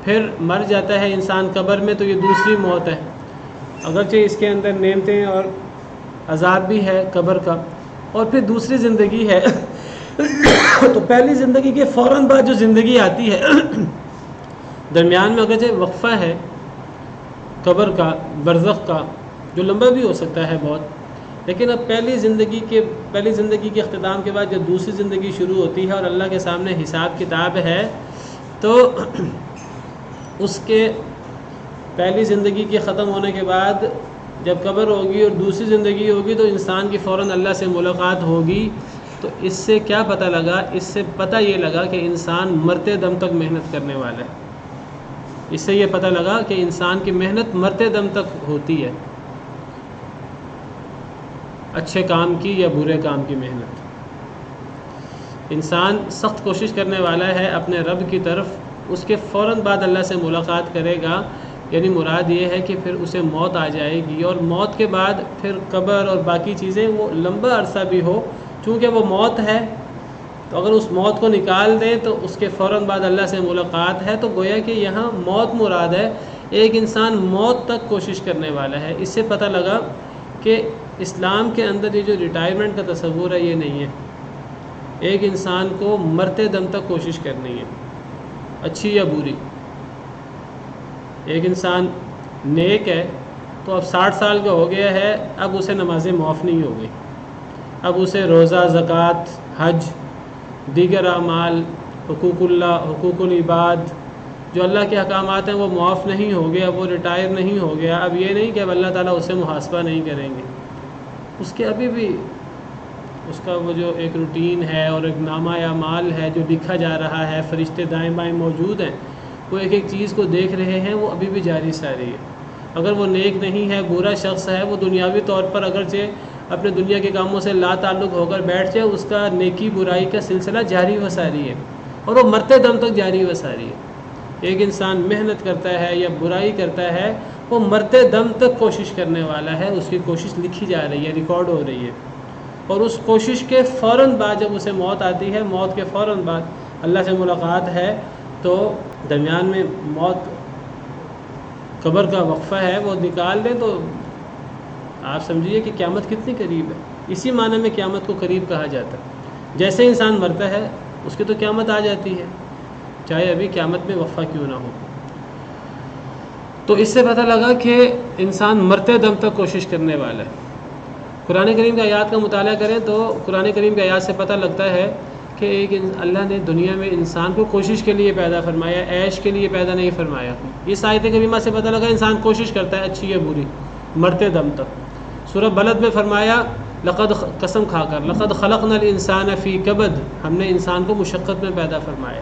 پھر مر جاتا ہے انسان قبر میں، تو یہ دوسری موت ہے، اگرچہ اس کے اندر نعمتیں اور عذاب بھی ہے قبر کا، اور پھر دوسری زندگی ہے۔ تو پہلی زندگی کے فوراً بعد جو زندگی آتی ہے، درمیان میں اگرچہ وقفہ ہے قبر کا، برزخ کا، جو لمبا بھی ہو سکتا ہے بہت، لیکن اب پہلی زندگی کے اختتام کے بعد جب دوسری زندگی شروع ہوتی ہے اور اللہ کے سامنے حساب کتاب ہے، تو اس کے پہلی زندگی کے ختم ہونے کے بعد جب قبر ہوگی اور دوسری زندگی ہوگی تو انسان کی فوراً اللہ سے ملاقات ہوگی۔ تو اس سے کیا پتہ لگا؟ اس سے پتہ یہ لگا کہ انسان مرتے دم تک محنت کرنے والا ہے۔ اس سے یہ پتہ لگا کہ انسان کی محنت مرتے دم تک ہوتی ہے، اچھے کام کی یا برے کام کی محنت۔ انسان سخت کوشش کرنے والا ہے اپنے رب کی طرف، اس کے فوراً بعد اللہ سے ملاقات کرے گا، یعنی مراد یہ ہے کہ پھر اسے موت آ جائے گی، اور موت کے بعد پھر قبر اور باقی چیزیں وہ لمبا عرصہ بھی ہو، چونکہ وہ موت ہے تو اگر اس موت کو نکال دیں تو اس کے فوراً بعد اللہ سے ملاقات ہے، تو گویا کہ یہاں موت مراد ہے۔ ایک انسان موت تک کوشش کرنے والا ہے۔ اس سے پتہ لگا کہ اسلام کے اندر یہ جو ریٹائرمنٹ کا تصور ہے یہ نہیں ہے، ایک انسان کو مرتے دم تک کوشش کرنی ہے، اچھی یا بری۔ ایک انسان نیک ہے تو اب 60 سال کا ہو گیا ہے، اب اسے نمازیں معاف نہیں ہو گئی، اب اسے روزہ، زکوٰۃ، حج، دیگر اعمال، حقوق اللہ، حقوق العباد، جو اللہ کے احکامات ہیں وہ معاف نہیں ہو گیا، وہ ریٹائر نہیں ہو گیا۔ اب یہ نہیں کہ اب اللہ تعالیٰ اسے محاسبہ نہیں کریں گے، اس کے ابھی بھی اس کا وہ جو ایک روٹین ہے اور ایک نامہ اعمال ہے جو لکھا جا رہا ہے، فرشتے دائیں بائیں موجود ہیں، وہ ایک ایک چیز کو دیکھ رہے ہیں، وہ ابھی بھی جاری ساری ہے۔ اگر وہ نیک نہیں ہے، برا شخص ہے، وہ دنیاوی طور پر اگرچہ اپنے دنیا کے کاموں سے لا تعلق ہو کر بیٹھ جائے، اس کا نیکی برائی کا سلسلہ جاری و ساری ہے، اور وہ مرتے دم تک جاری و ساری ہے۔ ایک انسان محنت کرتا ہے یا برائی کرتا ہے، وہ مرتے دم تک کوشش کرنے والا ہے، اس کی کوشش لکھی جا رہی ہے، ریکارڈ ہو رہی ہے، اور اس کوشش کے فوراً بعد جب اسے موت آتی ہے، موت کے فوراً بعد اللہ سے ملاقات ہے، تو درمیان میں موت قبر کا وقفہ ہے، وہ نکال دیں تو آپ سمجھیے کہ قیامت کتنی قریب ہے۔ اسی معنی میں قیامت کو قریب کہا جاتا ہے، جیسے انسان مرتا ہے اس کی تو قیامت آ جاتی ہے، چاہے ابھی قیامت میں وقفہ کیوں نہ ہو۔ تو اس سے پتہ لگا کہ انسان مرتے دم تک کوشش کرنے والا ہے۔ قرآن کریم کی آیات کا مطالعہ کریں تو قرآن کریم کی آیات سے پتہ لگتا ہے کہ اللہ نے دنیا میں انسان کو کوشش کے لیے پیدا فرمایا، عیش کے لیے پیدا نہیں فرمایا۔ اس آیت کریمہ سے پتہ لگا انسان کوشش کرتا ہے، اچھی یا بری، مرتے دم تک۔ سورہ بلد میں فرمایا، لقد، قسم کھا کر، لقد خلقنا الانسان فی کبد، ہم نے انسان کو مشقت میں پیدا فرمایا،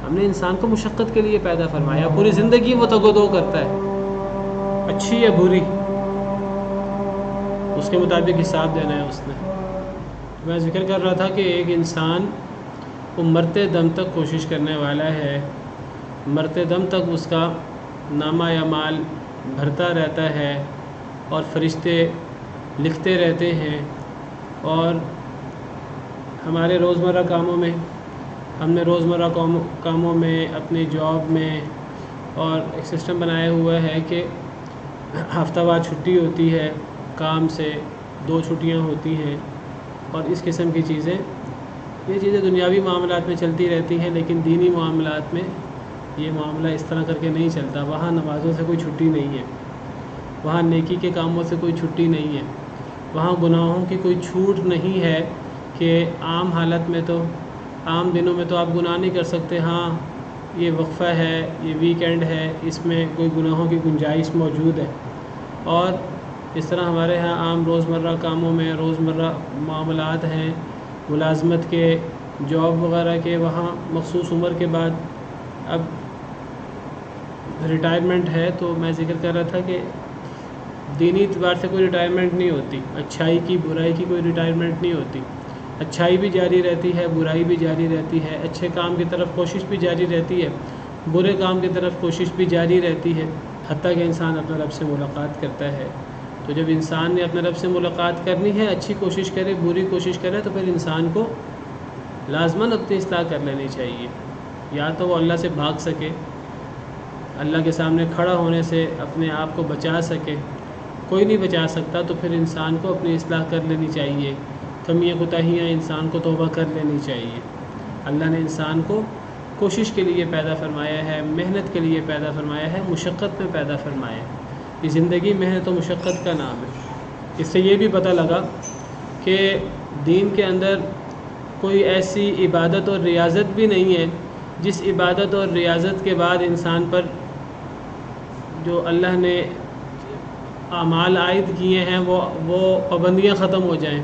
ہم نے انسان کو مشقت کے لیے پیدا فرمایا، پوری زندگی وہ تگ و دو کرتا ہے، اچھی یا بری، اس کے مطابق حساب دینا ہے اس نے۔ میں ذکر کر رہا تھا کہ ایک انسان وہ مرتے دم تک کوشش کرنے والا ہے، مرتے دم تک اس کا نامہ اعمال بھرتا رہتا ہے اور فرشتے لکھتے رہتے ہیں، اور ہمارے روزمرہ کاموں میں، ہم نے روزمرہ کاموں میں، اپنی جاب میں، اور ایک سسٹم بنایا ہوا ہے کہ ہفتہ وار چھٹی ہوتی ہے کام سے، 2 چھٹیاں ہوتی ہیں، اور اس قسم کی چیزیں، یہ چیزیں دنیاوی معاملات میں چلتی رہتی ہیں، لیکن دینی معاملات میں یہ معاملہ اس طرح کر کے نہیں چلتا۔ وہاں نمازوں سے کوئی چھٹی نہیں ہے، وہاں نیکی کے کاموں سے کوئی چھٹی نہیں ہے، وہاں گناہوں کی کوئی چھوٹ نہیں ہے کہ عام حالت میں تو، عام دنوں میں تو آپ گناہ نہیں کر سکتے، ہاں یہ وقفہ ہے، یہ ویکینڈ ہے، اس میں کوئی گناہوں کی گنجائش موجود ہے۔ اور اس طرح ہمارے ہاں عام روزمرہ کاموں میں، روزمرہ معاملات ہیں، ملازمت کے، جاب وغیرہ کے، وہاں مخصوص عمر کے بعد اب ریٹائرمنٹ ہے، تو میں ذکر کر رہا تھا کہ دینی اعتبار سے کوئی ریٹائرمنٹ نہیں ہوتی، اچھائی کی، برائی کی کوئی ریٹائرمنٹ نہیں ہوتی، اچھائی بھی جاری رہتی ہے، برائی بھی جاری رہتی ہے، اچھے کام کی طرف کوشش بھی جاری رہتی ہے، برے کام کی طرف کوشش بھی جاری رہتی ہے، حتیٰ کہ انسان اپنے رب سے ملاقات کرتا ہے۔ تو جب انسان نے اپنے رب سے ملاقات کرنی ہے، اچھی کوشش کرے بری کوشش کرے، تو پھر انسان کو لازماً اپنی اصلاح کر لینی چاہیے، یا تو وہ اللہ سے بھاگ سکے، اللہ کے سامنے کھڑا ہونے سے اپنے آپ کو بچا سکے۔ کوئی نہیں بچا سکتا تو پھر انسان کو اپنی اصلاح کر لینی چاہیے، کمیاں کوتاہیاں انسان کو توبہ کر لینی چاہیے۔ اللہ نے انسان کو کوشش کے لیے پیدا فرمایا ہے، محنت کے لیے پیدا فرمایا ہے، مشقت میں پیدا فرمایا ہے۔ یہ زندگی محنت و مشقت کا نام ہے۔ اس سے یہ بھی پتہ لگا کہ دین کے اندر کوئی ایسی عبادت اور ریاضت بھی نہیں ہے جس عبادت اور ریاضت کے بعد انسان پر جو اللہ نے اعمال عائد کیے ہیں وہ پابندیاں ختم ہو جائیں۔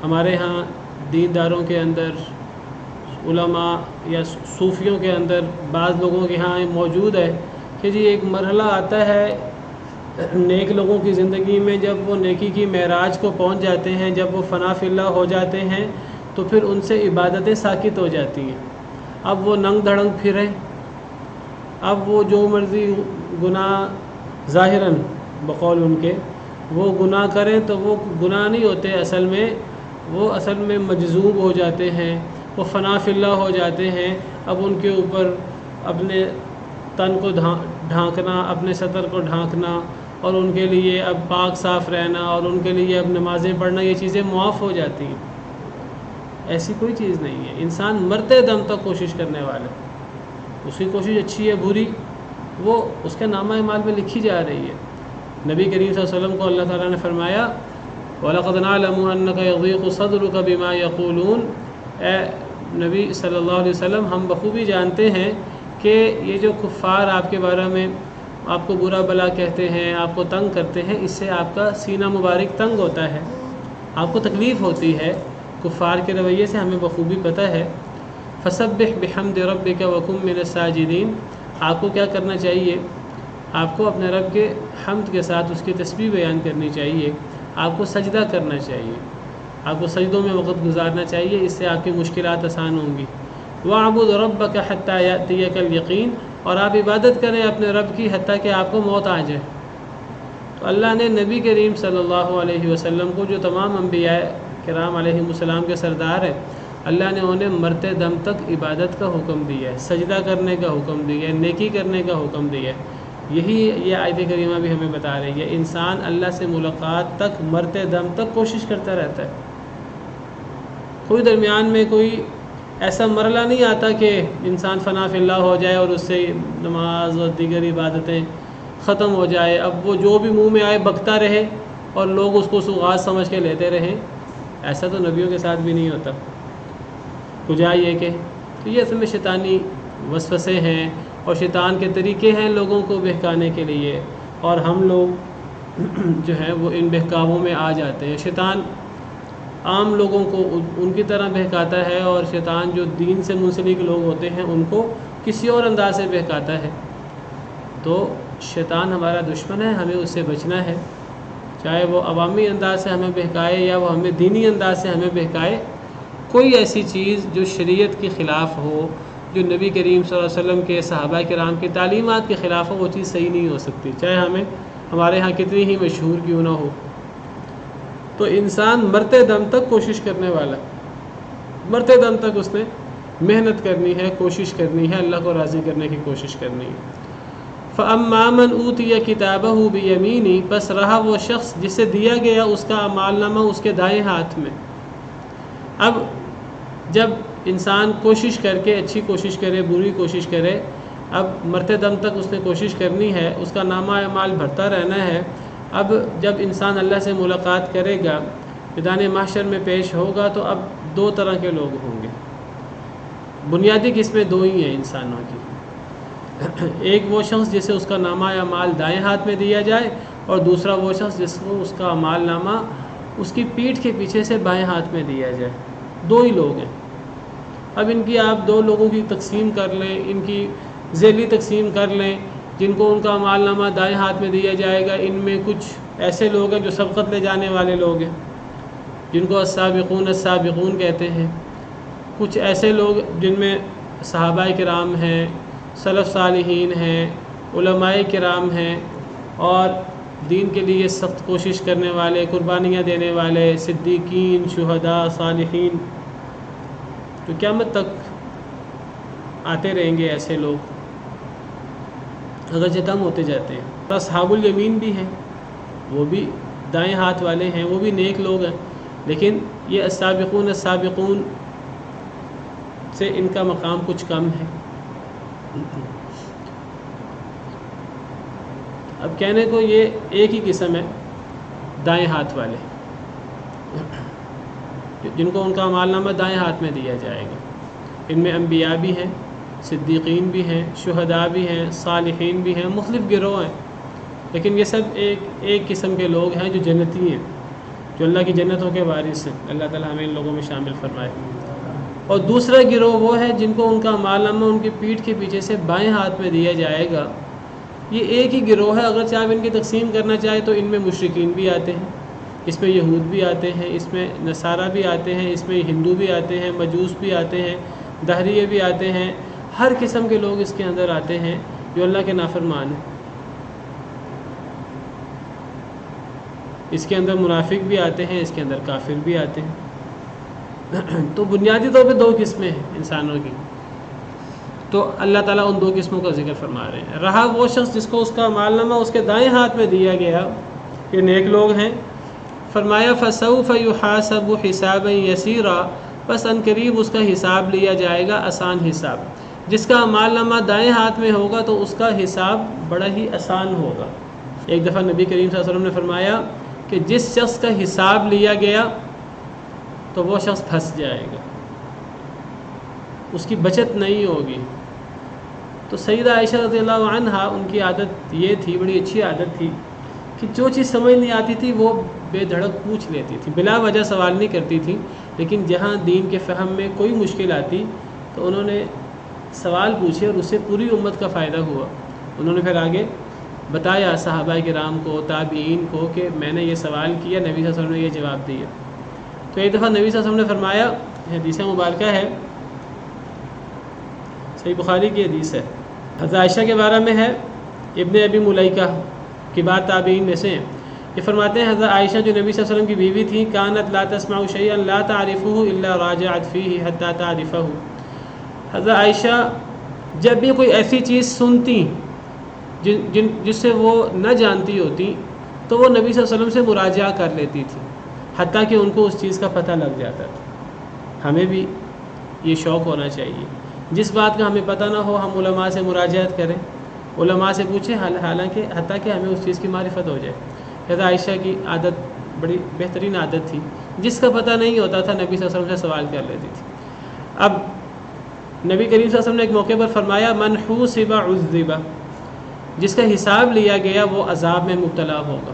ہمارے ہاں دینداروں کے اندر، علماء یا صوفیوں کے اندر بعض لوگوں کے ہاں موجود ہے کہ جی ایک مرحلہ آتا ہے نیک لوگوں کی زندگی میں، جب وہ نیکی کی معراج کو پہنچ جاتے ہیں، جب وہ فنا فی اللہ ہو جاتے ہیں، تو پھر ان سے عبادتیں ساکت ہو جاتی ہیں۔ اب وہ ننگ دھڑنگ پھریں، اب وہ جو مرضی گناہ ظاہراً بقول ان کے وہ گناہ کریں تو وہ گناہ نہیں ہوتے، اصل میں مجذوب ہو جاتے ہیں، وہ فنا فی اللہ ہو جاتے ہیں۔ اب ان کے اوپر اپنے تن کو ڈھانکنا، اپنے سطر کو ڈھانکنا، اور ان کے لیے اب پاک صاف رہنا، اور ان کے لیے اب نمازیں پڑھنا، یہ چیزیں معاف ہو جاتی ہیں۔ ایسی کوئی چیز نہیں ہے۔ انسان مرتے دم تک کوشش کرنے والا، اس کی کوشش اچھی ہے بری، وہ اس کے نامہ اعمال میں لکھی جا رہی ہے۔ نبی کریم صلی اللہ علیہ وسلم کو اللہ تعالیٰ نے فرمایا وَلَقَدْ نَعْلَمُ أَنَّكَ يَضِيقُ صَدْرُكَ بِمَا يَقُولُونَ، اے نبی صلی اللہ علیہ وسلم، ہم بخوبی جانتے ہیں کہ یہ جو کفار آپ کے بارے میں آپ کو برا بلا کہتے ہیں، آپ کو تنگ کرتے ہیں، اس سے آپ کا سینہ مبارک تنگ ہوتا ہے، آپ کو تکلیف ہوتی ہے۔ کفار کے رویے سے ہمیں بخوبی پتہ ہے۔ فَسَبِّحْ بِحَمْدِ رَبِّكَ وَكُن مِّنَ السَّاجِدِينَ، آپ کو کیا کرنا چاہیے؟ آپ کو اپنے رب کے حمد کے ساتھ اس کی تسبیح بیان کرنی چاہیے، آپ کو سجدہ کرنا چاہیے، آپ کو سجدوں میں وقت گزارنا چاہیے، اس سے آپ کی مشکلات آسان ہوں گی۔ وَاعْبُدْ رَبَّكَ حَتَّى يَأْتِيَكَ الْيَقِينُ، اور آپ عبادت کریں اپنے رب کی حتیٰ کہ آپ کو موت آ جائے۔ تو اللہ نے نبی کریم صلی اللہ علیہ وسلم کو، جو تمام انبیاء کرام علیہ السلام کے سردار ہیں، اللہ نے انہیں مرتے دم تک عبادت کا حکم دیا ہے، سجدہ کرنے کا حکم دیا ہے، نیکی کرنے کا حکم دیا ہے۔ یہی یہ آیت کریمہ بھی ہمیں بتا رہی ہے، انسان اللہ سے ملاقات تک مرتے دم تک کوشش کرتا رہتا ہے۔ کوئی درمیان میں کوئی ایسا مرحلہ نہیں آتا کہ انسان فنا فی اللہ ہو جائے اور اس سے نماز اور دیگر عبادتیں ختم ہو جائے، اب وہ جو بھی منہ میں آئے بکتا رہے اور لوگ اس کو سوغات سمجھ کے لیتے رہیں۔ ایسا تو نبیوں کے ساتھ بھی نہیں ہوتا۔ کجا یہ کہ تو یہ اصل میں شیطانی وسوسے ہیں اور شیطان کے طریقے ہیں لوگوں کو بہکانے کے لیے، اور ہم لوگ جو ہیں وہ ان بہکاووں میں آ جاتے ہیں۔ شیطان عام لوگوں کو ان کی طرح بہکاتا ہے، اور شیطان جو دین سے منسلک لوگ ہوتے ہیں ان کو کسی اور انداز سے بہکاتا ہے۔ تو شیطان ہمارا دشمن ہے، ہمیں اس سے بچنا ہے، چاہے وہ عوامی انداز سے ہمیں بہکائے یا وہ ہمیں دینی انداز سے ہمیں بہکائے۔ کوئی ایسی چیز جو شریعت کے خلاف ہو، جو نبی کریم صلی اللہ علیہ وسلم کے صحابہ کرام کی تعلیمات کے خلاف ہو، وہ چیز صحیح نہیں ہو سکتی، چاہے ہمارے ہاں کتنی ہی مشہور کیوں نہ ہو۔ تو انسان مرتے دم تک کوشش کرنے والا، مرتے دم تک اس نے محنت کرنی ہے، کوشش کرنی ہے، اللہ کو راضی کرنے کی کوشش کرنی ہے۔ فَأَمَّا مَنْ أُوتِيَ كِتَابَهُ بِيَمِينِهِ، بس رہا وہ شخص جسے دیا گیا اس کا اعمال نامہ اس کے دائیں ہاتھ میں۔ اب جب انسان کوشش کر کے اچھی کوشش کرے بری کوشش کرے، اب مرتے دم تک اس نے کوشش کرنی ہے، اس کا نامہ اعمال بھرتا رہنا ہے۔ اب جب انسان اللہ سے ملاقات کرے گا، میدان محشر میں پیش ہوگا، تو اب دو طرح کے لوگ ہوں گے۔ بنیادی قسمیں دو ہی ہیں انسانوں کی، ایک وہ شخص جسے اس کا نامہ اعمال دائیں ہاتھ میں دیا جائے، اور دوسرا وہ شخص جس کو اس کا اعمال نامہ اس کی پیٹھ کے پیچھے سے بائیں ہاتھ میں دیا جائے۔ دو ہی لوگ ہیں۔ اب ان کی آپ دو لوگوں کی تقسیم کر لیں، ان کی ذیلی تقسیم کر لیں، جن کو ان کا اعمال نامہ دائیں ہاتھ میں دیا جائے گا، ان میں کچھ ایسے لوگ ہیں جو سبقت لے جانے والے لوگ ہیں، جن کو السابقون کہتے ہیں، کچھ ایسے لوگ جن میں صحابہ کرام ہیں، سلف صالحین ہیں، علماء کرام ہیں، اور دین کے لیے سخت کوشش کرنے والے، قربانیاں دینے والے، صدیقین، شہداء، صالحین، تو قیامت تک آتے رہیں گے ایسے لوگ، اگرچہ کم ہوتے جاتے ہیں۔ اصحاب الیمین بھی ہیں، وہ بھی دائیں ہاتھ والے ہیں، وہ بھی نیک لوگ ہیں، لیکن یہ السابقون سے ان کا مقام کچھ کم ہے۔ اب کہنے کو یہ ایک ہی قسم ہے دائیں ہاتھ والے، جن کو ان کا اعمال نامہ دائیں ہاتھ میں دیا جائے گا۔ ان میں انبیاء بھی ہیں، صدیقین بھی ہیں، شہداء بھی ہیں، صالحین بھی ہیں، مختلف گروہ ہیں، لیکن یہ سب ایک قسم کے لوگ ہیں جو جنتی ہیں، جو اللہ کی جنتوں کے وارث ہیں۔ اللہ تعالیٰ ہمیں ان لوگوں میں شامل فرمائے۔ اور دوسرا گروہ وہ ہے جن کو ان کا اعمال نامہ ان کی پیٹھ کے پیچھے سے بائیں ہاتھ میں دیا جائے گا۔ یہ ایک ہی گروہ ہے، اگرچہ آپ ان کی تقسیم کرنا چاہیں تو ان میں مشرکین بھی آتے ہیں، اس میں یہود بھی آتے ہیں، اس میں نصارہ بھی آتے ہیں، اس میں ہندو بھی آتے ہیں، مجوس بھی آتے ہیں، دہریے بھی آتے ہیں، ہر قسم کے لوگ اس کے اندر آتے ہیں جو اللہ کے نافرمان ہیں۔ اس کے اندر منافق بھی آتے ہیں، اس کے اندر کافر بھی آتے ہیں۔ تو بنیادی طور پہ دو قسمیں ہیں انسانوں کی، تو اللہ تعالیٰ ان دو قسموں کا ذکر فرما رہے ہیں۔ رہا وہ شخص جس کو اس کا اعمال نامہ اس کے دائیں ہاتھ میں دیا گیا، یہ نیک لوگ ہیں، فرمایا فَسَوْفَ يُحَاسَبُ حِسَابًا يَسِيرًا، بس ان قریب اس کا حساب لیا جائے گا، آسان حساب۔ جس کا اعمال نامہ دائیں ہاتھ میں ہوگا تو اس کا حساب بڑا ہی آسان ہوگا۔ ایک دفعہ نبی کریم صلی اللہ علیہ وسلم نے فرمایا کہ جس شخص کا حساب لیا گیا تو وہ شخص پھنس جائے گا، اس کی بچت نہیں ہوگی۔ تو سیدہ عائشہ رضی اللہ عنہا، ان کی عادت یہ تھی، بڑی اچھی عادت تھی، کہ جو چیز سمجھ نہیں آتی تھی وہ بے دھڑک پوچھ لیتی تھی، بلا وجہ سوال نہیں کرتی تھی، لیکن جہاں دین کے فہم میں کوئی مشکل آتی تو انہوں نے سوال پوچھے اور اس سے پوری امت کا فائدہ ہوا۔ انہوں نے پھر آگے بتایا صحابہ کرام کو، تابعین کو، کہ میں نے یہ سوال کیا، نبی صلی اللہ علیہ وسلم نے یہ جواب دیا۔ تو ایک دفعہ نبی صلی اللہ علیہ وسلم نے فرمایا، حدیث مبارکہ ہے، صحیح بخاری کی حدیث ہے، حضرت عائشہ کے بارے میں ہے، ابن ابی ملیکہ کبار تابعین میں سے ہیں۔ یہ فرماتے ہیں حضرت عائشہ جو نبی صلی اللہ علیہ وسلم کی بیوی تھیں، کانت لا تسمع شیئا لا تعرفه الا راجعت فیہ حتی تعرفہ۔ حضرت عائشہ جب بھی کوئی ایسی چیز سنتی جس سے وہ نہ جانتی ہوتی تو وہ نبی صلی اللہ علیہ وسلم سے مراجعہ کر لیتی تھی، حتیٰ کہ ان کو اس چیز کا پتہ لگ جاتا تھا۔ ہمیں بھی یہ شوق ہونا چاہیے، جس بات کا ہمیں پتہ نہ ہو ہم علماء سے مراجعت کریں، علماء سے پوچھیں، حالانکہ حتیٰ کہ ہمیں اس چیز کی معرفت ہو جائے۔ حضرت عائشہ کی عادت بڑی بہترین عادت تھی، جس کا پتہ نہیں ہوتا تھا نبی صلی اللہ علیہ وسلم سے سوال کر لیتی تھی۔ اب نبی کریم صلی اللہ علیہ وسلم نے ایک موقع پر فرمایا، من حوسب عذب، جس کا حساب لیا گیا وہ عذاب میں مبتلا ہوگا۔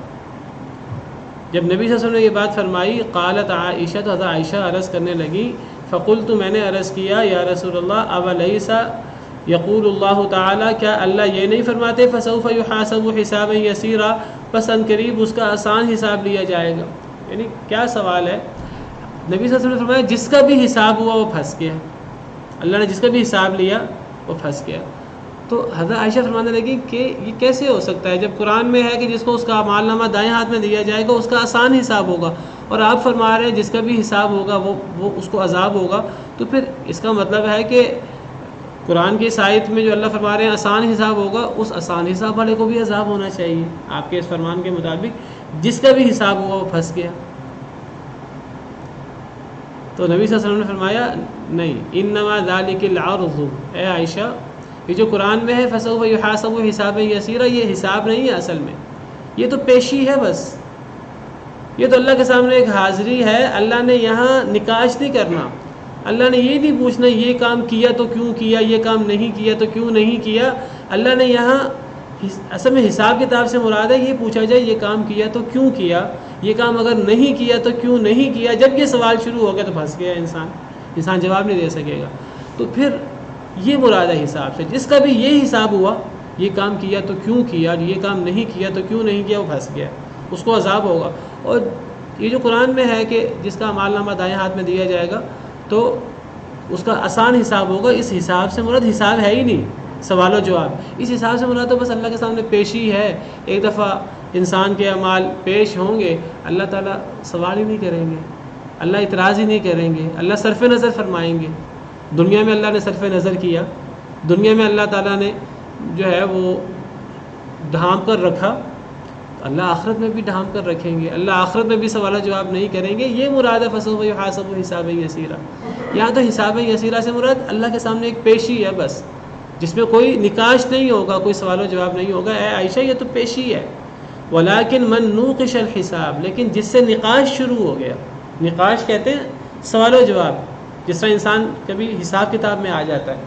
جب نبی صلی اللہ علیہ وسلم نے یہ بات فرمائی، قالت عائشہ، تو حضرت عائشہ عرض کرنے لگی، فقلت، میں نے عرض کیا، یا رسول اللہ اولیس یقول اللہ تعالیٰ، کیا اللہ یہ نہیں فرماتے فسوف یحاسب حسابا یسیرا، پس ان قریب اس کا آسان حساب لیا جائے گا؟ یعنی کیا سوال ہے؟ نبی صلی اللہ علیہ وسلم نے فرمایا جس کا بھی حساب ہوا وہ پھنس گیا، اللہ نے جس کا بھی حساب لیا وہ پھنس گیا۔ تو حضرت عائشہ فرمانے لگی کہ یہ کیسے ہو سکتا ہے، جب قرآن میں ہے کہ جس کو اس کا اعمال نامہ دائیں ہاتھ میں دیا جائے گا اس کا آسان حساب ہوگا، اور آپ فرما رہے ہیں جس کا بھی حساب ہوگا وہ اس کو عذاب ہوگا، تو پھر اس کا مطلب ہے کہ قرآن کی اس آیت میں جو اللہ فرما رہے ہیں آسان حساب ہوگا، اس آسان حساب والے کو بھی عذاب ہونا چاہیے آپ کے اس فرمان کے مطابق، جس کا بھی حساب ہوا وہ پھنس گیا۔ تو نبی صلی اللہ علیہ وسلم نے فرمایا نہیں، انما ذالک العرض، اے عائشہ یہ جو قرآن میں ہے فسوف یحاسب حسابا یسیرا، یہ حساب نہیں ہے، اصل میں یہ تو پیشی ہے، بس یہ تو اللہ کے سامنے ایک حاضری ہے۔ اللہ نے یہاں نکاش نہیں کرنا، اللہ نے یہ نہیں پوچھنا یہ کام کیا تو کیوں کیا، یہ کام نہیں کیا تو کیوں نہیں کیا۔ اللہ نے یہاں اصل میں حساب کتاب سے مراد ہے یہ پوچھا جائے یہ کام کیا تو کیوں کیا، یہ کام اگر نہیں کیا تو کیوں نہیں کیا۔ جب یہ سوال شروع ہو گیا تو پھنس گیا انسان جواب نہیں دے سکے گا۔ تو پھر یہ مراد ہے حساب سے، جس کا بھی یہ حساب ہوا یہ کام کیا تو کیوں کیا، یہ کام نہیں کیا تو کیوں نہیں کیا، وہ پھنس گیا، اس کو عذاب ہوگا۔ اور یہ جو قرآن میں ہے کہ جس کا اعمال نامہ دائیں ہاتھ میں دیا جائے گا تو اس کا آسان حساب ہوگا، اس حساب سے مراد حساب ہے ہی نہیں، سوال و جواب، اس حساب سے مراد تو بس اللہ کے سامنے پیشی ہے۔ ایک دفعہ انسان کے اعمال پیش ہوں گے، اللہ تعالیٰ سوال ہی نہیں کریں گے، اللہ اعتراض ہی نہیں کریں گے، اللہ صرف نظر فرمائیں گے۔ دنیا میں اللہ نے صرف نظر کیا، دنیا میں اللہ تعالیٰ نے جو ہے وہ ڈھانپ کر رکھا، اللہ آخرت میں بھی ڈھانپ کر رکھیں گے، اللہ آخرت میں بھی سوال و جواب نہیں کریں گے۔ یہ مراد ہے فسوف یحاسب حسابا یسیرا۔ یہاں تو حساب یسیرا سے مراد اللہ کے سامنے ایک پیشی ہے بس، جس میں کوئی نقاش نہیں ہوگا، کوئی سوال و جواب نہیں ہوگا۔ اے عائشہ یہ تو پیشی ہے۔ ولیکن من نوقش الحساب، لیکن جس سے نقاش شروع ہو گیا، نقاش کہتے ہیں سوال و جواب، جس طرح انسان کبھی حساب کتاب میں آ جاتا ہے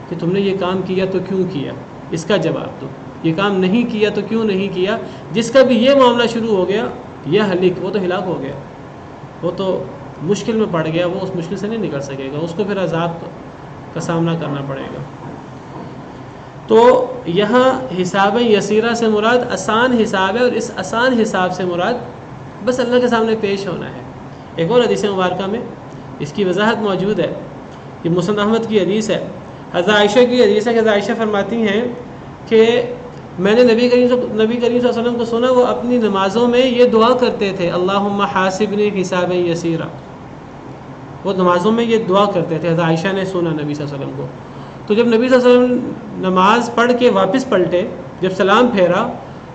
کہ تم نے یہ کام کیا تو کیوں کیا، اس کا جواب دو، یہ کام نہیں کیا تو کیوں نہیں کیا۔ جس کا بھی یہ معاملہ شروع ہو گیا یہ ہلک، وہ تو ہلاک ہو گیا، وہ تو مشکل میں پڑ گیا، وہ اس مشکل سے نہیں نکل سکے گا، اس کو پھر عذاب کا سامنا کرنا پڑے گا۔ تو یہاں حساب یسیرہ سے مراد آسان حساب ہے، اور اس آسان حساب سے مراد بس اللہ کے سامنے پیش ہونا ہے۔ ایک اور حدیث مبارکہ میں اس کی وضاحت موجود ہے، یہ مسند احمد کی حدیث ہے، حضرت عائشہ کی حدیث ہے کہ حضرت عائشہ فرماتی ہیں کہ میں نے نبی کریم صلی اللہ علیہ وسلم کو سنا، وہ اپنی نمازوں میں یہ دعا کرتے تھے، اللہم حاسبنی حسابا یسیرا، وہ نمازوں میں یہ دعا کرتے تھے۔ حضرت عائشہ نے سنا نبی صلی اللہ علیہ وسلم کو، تو جب نبی صلی اللہ علیہ وسلم نماز پڑھ کے واپس پلٹے، جب سلام پھیرا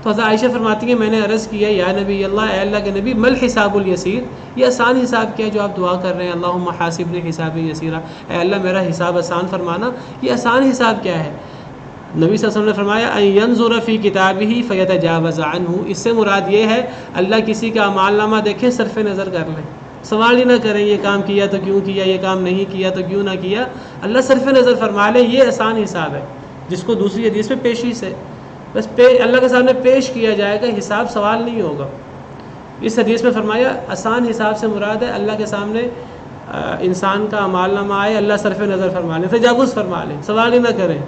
تو حضرت عائشہ فرماتی ہیں میں نے عرض کیا یا نبی اللہ، اے اللہ کے نبی، مل حساب الیسیر، یہ آسان حساب کیا جو آپ دعا کر رہے ہیں، اللہم حاسبنی حسابا یسیرا، اے اللہ میرا حساب آسان فرمانا، یہ آسان حساب کیا ہے؟ نبی صلی اللہ علیہ وسلم نے فرمایا ان ینظر فی کتابہ فیتجاوز عنہ، اس سے مراد یہ ہے اللہ کسی کا اعمال نامہ دیکھے صرف نظر کر لیں، سوال ہی نہ کریں یہ کام کیا تو کیوں کیا، یہ کام نہیں کیا تو کیوں نہ کیا، اللہ صرف نظر فرما لے، یہ آسان حساب ہے، جس کو دوسری حدیث میں پیشی سے بس اللہ کے سامنے پیش کیا جائے گا، حساب سوال نہیں ہوگا۔ اس حدیث میں فرمایا آسان حساب سے مراد ہے اللہ کے سامنے انسان کا اعمال نامہ آئے، اللہ صرف نظر فرما لیں، تجاوز فرما لیں، سوال ہی نہ کریں۔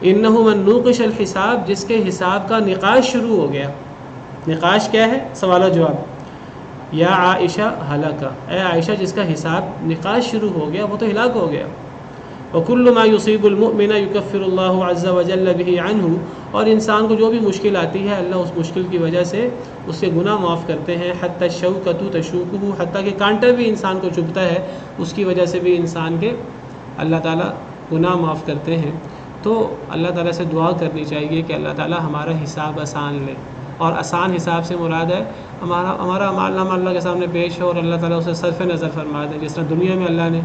انہ من نوقش الحساب، جس کے حساب کا نقاش شروع ہو گیا، نقاش کیا ہے؟ سوال و جواب۔ یا عائشہ ہلاکا، اے عائشہ جس کا حساب نقاش شروع ہو گیا وہ تو ہلاک ہو گیا۔ وکل ما یصیب المؤمن یکفر اللہ عز وجل به عنہ، اور انسان کو جو بھی مشکل آتی ہے اللہ اس مشکل کی وجہ سے اس کے گناہ معاف کرتے ہیں، حتی الشوکۃ تشوکہ، حتیٰ کہ کانٹا بھی انسان کو چبھتا ہے اس کی وجہ سے بھی انسان کے اللہ تعالیٰ گناہ معاف کرتے ہیں۔ تو اللہ تعالیٰ سے دعا کرنی چاہیے کہ اللہ تعالیٰ ہمارا حساب آسان لے، اور آسان حساب سے مراد ہے ہمارا اعمال نامہ اللہ کے سامنے پیش ہو اور اللہ تعالیٰ اسے صرف نظر فرما دے، جس طرح دنیا میں اللہ نے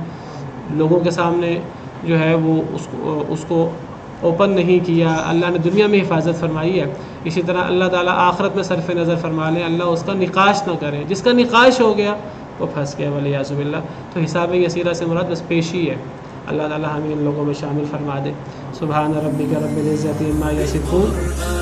لوگوں کے سامنے جو ہے وہ اس کو اوپن نہیں کیا، اللہ نے دنیا میں حفاظت فرمائی ہے، اسی طرح اللہ تعالیٰ آخرت میں صرف نظر فرما لیں، اللہ اس کا نقاش نہ کرے، جس کا نقاش ہو گیا وہ پھنس گیا والعیاذ باللہ۔ تو حساب یسیرہ سے مراد بس پیشی ہے، اللہ تعالیٰ ہمیں ان لوگوں میں شامل فرما دے۔ سبحان ربک رب العزۃ عما یصفون